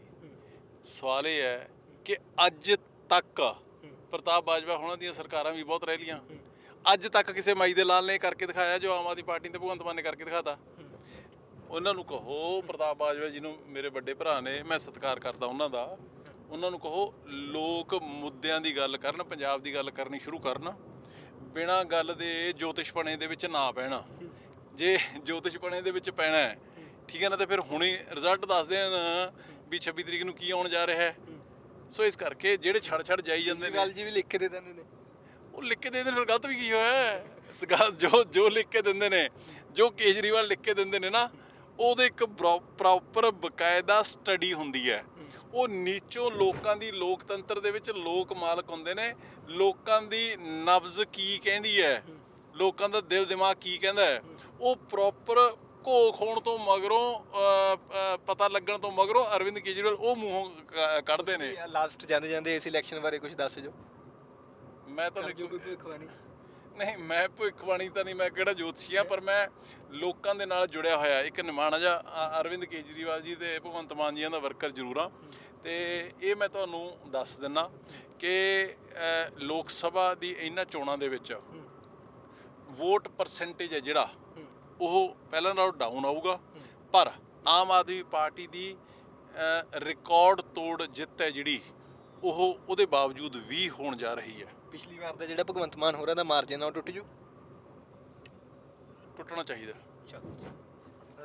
ਸਵਾਲ ਇਹ ਹੈ ਕਿ ਅੱਜ ਤੱਕ ਪ੍ਰਤਾਪ ਬਾਜਵਾ ਹੋਣਾ ਦੀਆਂ ਸਰਕਾਰਾਂ ਵੀ ਬਹੁਤ ਰਹਿ ਲੀਆਂ, ਅੱਜ ਤੱਕ ਕਿਸੇ ਮਾਈ ਦੇ ਲਾਲ ਨੇ ਕਰਕੇ ਦਿਖਾਇਆ ਜੋ ਆਮ ਆਦਮੀ ਪਾਰਟੀ ਤੇ ਭਗਵੰਤ ਮਾਨ ਨੇ ਕਰਕੇ ਦਿਖਾਤਾ? ਉਹਨਾਂ ਨੂੰ ਕਹੋ, ਪ੍ਰਤਾਪ ਬਾਜਵਾ ਜੀ ਨੂੰ ਮੇਰੇ ਵੱਡੇ ਭਰਾ ਨੇ, ਮੈਂ ਸਤਿਕਾਰ ਕਰਦਾ ਉਹਨਾਂ ਦਾ, ਉਹਨਾਂ ਨੂੰ ਕਹੋ ਲੋਕ ਮੁੱਦਿਆਂ ਦੀ ਗੱਲ ਕਰਨ, ਪੰਜਾਬ ਦੀ ਗੱਲ ਕਰਨੀ ਸ਼ੁਰੂ ਕਰਨ, ਬਿਨਾਂ ਗੱਲ ਦੇ ਜੋਤਿਸ਼ਪਣੇ ਦੇ ਵਿੱਚ ਨਾ ਪੈਣਾ। ਜੇ ਜੋਤਿਸ਼ਪਣੇ ਦੇ ਵਿੱਚ ਪੈਣਾ ਹੈ ਠੀਕ ਹੈ ਨਾ, ਤੇ ਫਿਰ ਹੁਣੇ ਰਿਜ਼ਲਟ ਦੱਸ ਦੇਣ ਵੀ 26 ਤਰੀਕ ਨੂੰ ਕੀ ਆਉਣ ਜਾ ਰਿਹਾ ਹੈ। ਸੋ ਇਸ ਕਰਕੇ ਜਿਹੜੇ ਛੱਡ ਜਾਈ ਜਾਂਦੇ ਨੇ, ਗੱਲ ਜੀ ਵੀ ਲਿਖ ਕੇ ਦੇ ਦਿੰਦੇ ਨੇ, ਉਹ ਲਿਖ ਕੇ ਦੇ ਦੇਣ, ਫਿਰ ਗਲਤ ਵੀ ਕੀ ਹੋਇਆ? ਜੋ ਲਿਖ ਕੇ ਦਿੰਦੇ ਨੇ, ਜੋ ਕੇਜਰੀਵਾਲ ਲਿਖ ਕੇ ਦਿੰਦੇ ਨੇ ਨਾ, ਉਹਦੇ ਇੱਕ ਪ੍ਰੋਪਰ ਬਕਾਇਦਾ ਸਟੱਡੀ ਹੁੰਦੀ ਹੈ। ਉਹ ਨੀਚੋਂ ਲੋਕਾਂ ਦੀ, ਲੋਕਤੰਤਰ ਦੇ ਵਿੱਚ ਲੋਕ ਮਾਲਕ ਹੁੰਦੇ ਨੇ, ਲੋਕਾਂ ਦੀ ਨਬਜ਼ ਕੀ ਕਹਿੰਦੀ ਹੈ, ਲੋਕਾਂ ਦਾ ਦਿਲ ਦਿਮਾਗ ਕੀ ਕਹਿੰਦਾ ਹੈ, ਉਹ ਪ੍ਰੋਪਰ ਘੋਖ ਹੋਣ ਤੋਂ ਮਗਰੋਂ, ਪਤਾ ਲੱਗਣ ਤੋਂ ਮਗਰੋਂ ਅਰਵਿੰਦ ਕੇਜਰੀਵਾਲ ਉਹ ਮੂੰਹੋਂ ਕੱਢਦੇ ਨੇ। ਲਾਸਟ ਜਾਂਦੇ ਇਸ ਇਲੈਕਸ਼ਨ ਬਾਰੇ ਕੁਝ ਦੱਸ ਜੋ। ਮੈਂ ਤਾਂ ਨਹੀਂ, ਮੈਂ ਭਵਿੱਖਬਾਣੀ ਤਾਂ ਨਹੀਂ, ਮੈਂ ਕਿਹੜਾ ਜੋਤਸ਼ੀ ਆ, ਪਰ ਮੈਂ ਲੋਕਾਂ ਦੇ ਨਾਲ ਜੁੜਿਆ ਹੋਇਆ ਇੱਕ ਨਿਮਾਣਾ ਜਿਹਾ ਅਰਵਿੰਦ ਕੇਜਰੀਵਾਲ ਜੀ ਤੇ ਭਗਵੰਤ ਮਾਨ ਜੀ ਦਾ ਵਰਕਰ ਜ਼ਰੂਰ ਆ। ਤੇ ਇਹ ਮੈਂ ਤੁਹਾਨੂੰ ਦੱਸ ਦਿੰਦਾ ਕਿ ਲੋਕ ਸਭਾ ਦੀ ਇਹਨਾਂ ਚੋਣਾਂ ਦੇ ਵਿੱਚ ਵੋਟ ਪਰਸੈਂਟੇਜ ਹੈ ਜਿਹੜਾ ਉਹ ਪਹਿਲਾਂ ਨਾਲੋਂ ਡਾਊਨ ਆਊਗਾ, ਪਰ ਆਮ ਆਦਮੀ ਪਾਰਟੀ ਦੀ ਰਿਕਾਰਡ ਤੋੜ ਜਿੱਤ ਹੈ ਜਿਹੜੀ ਉਹ ਉਹਦੇ ਬਾਵਜੂਦ ਵੀ ਹੋਣ ਜਾ ਰਹੀ ਹੈ। ਪਿਛਲੀ ਵਾਰ ਦਾ ਜਿਹੜਾ ਭਗਵੰਤ ਮਾਨ ਹੋਰਾਂ ਦਾ ਮਾਰਜਨ ਆ ਉਹ ਟੁੱਟ ਜੂ? ਟੁੱਟਣਾ ਚਾਹੀਦਾ।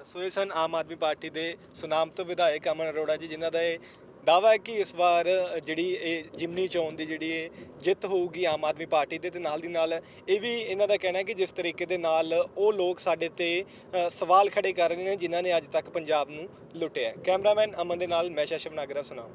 ਸੋ ਇਹ ਸਨ ਆਮ ਆਦਮੀ ਪਾਰਟੀ ਦੇ ਸੁਨਾਮ ਤੋਂ ਵਿਧਾਇਕ ਅਮਨ ਅਰੋੜਾ ਜੀ, ਜਿਨ੍ਹਾਂ ਦਾ ਇਹ ਦਾਅਵਾ ਹੈ ਕਿ ਇਸ ਵਾਰ ਜਿਹੜੀ ਇਹ ਜਿਮਨੀ ਚੋਣ ਦੀ ਜਿਹੜੀ ਇਹ ਜਿੱਤ ਹੋਊਗੀ ਆਮ ਆਦਮੀ ਪਾਰਟੀ ਦੇ। ਤੇ ਨਾਲ ਦੀ ਨਾਲ ਇਹ ਵੀ ਇਹਨਾਂ ਦਾ ਕਹਿਣਾ ਹੈ ਕਿ ਜਿਸ ਤਰੀਕੇ ਦੇ ਨਾਲ ਉਹ ਲੋਕ ਸਾਡੇ ਤੇ ਸਵਾਲ ਖੜੇ ਕਰ ਰਹੇ ਨੇ ਜਿਨ੍ਹਾਂ ਨੇ ਅੱਜ ਤੱਕ ਪੰਜਾਬ ਨੂੰ ਲੁੱਟਿਆ। ਕੈਮਰਾਮੈਨ ਅਮਨ ਦੇ ਨਾਲ ਮੈਂ ਸ਼ਸ਼ਵ ਨਾਗਰਾ, ਸੁਨਾਮ।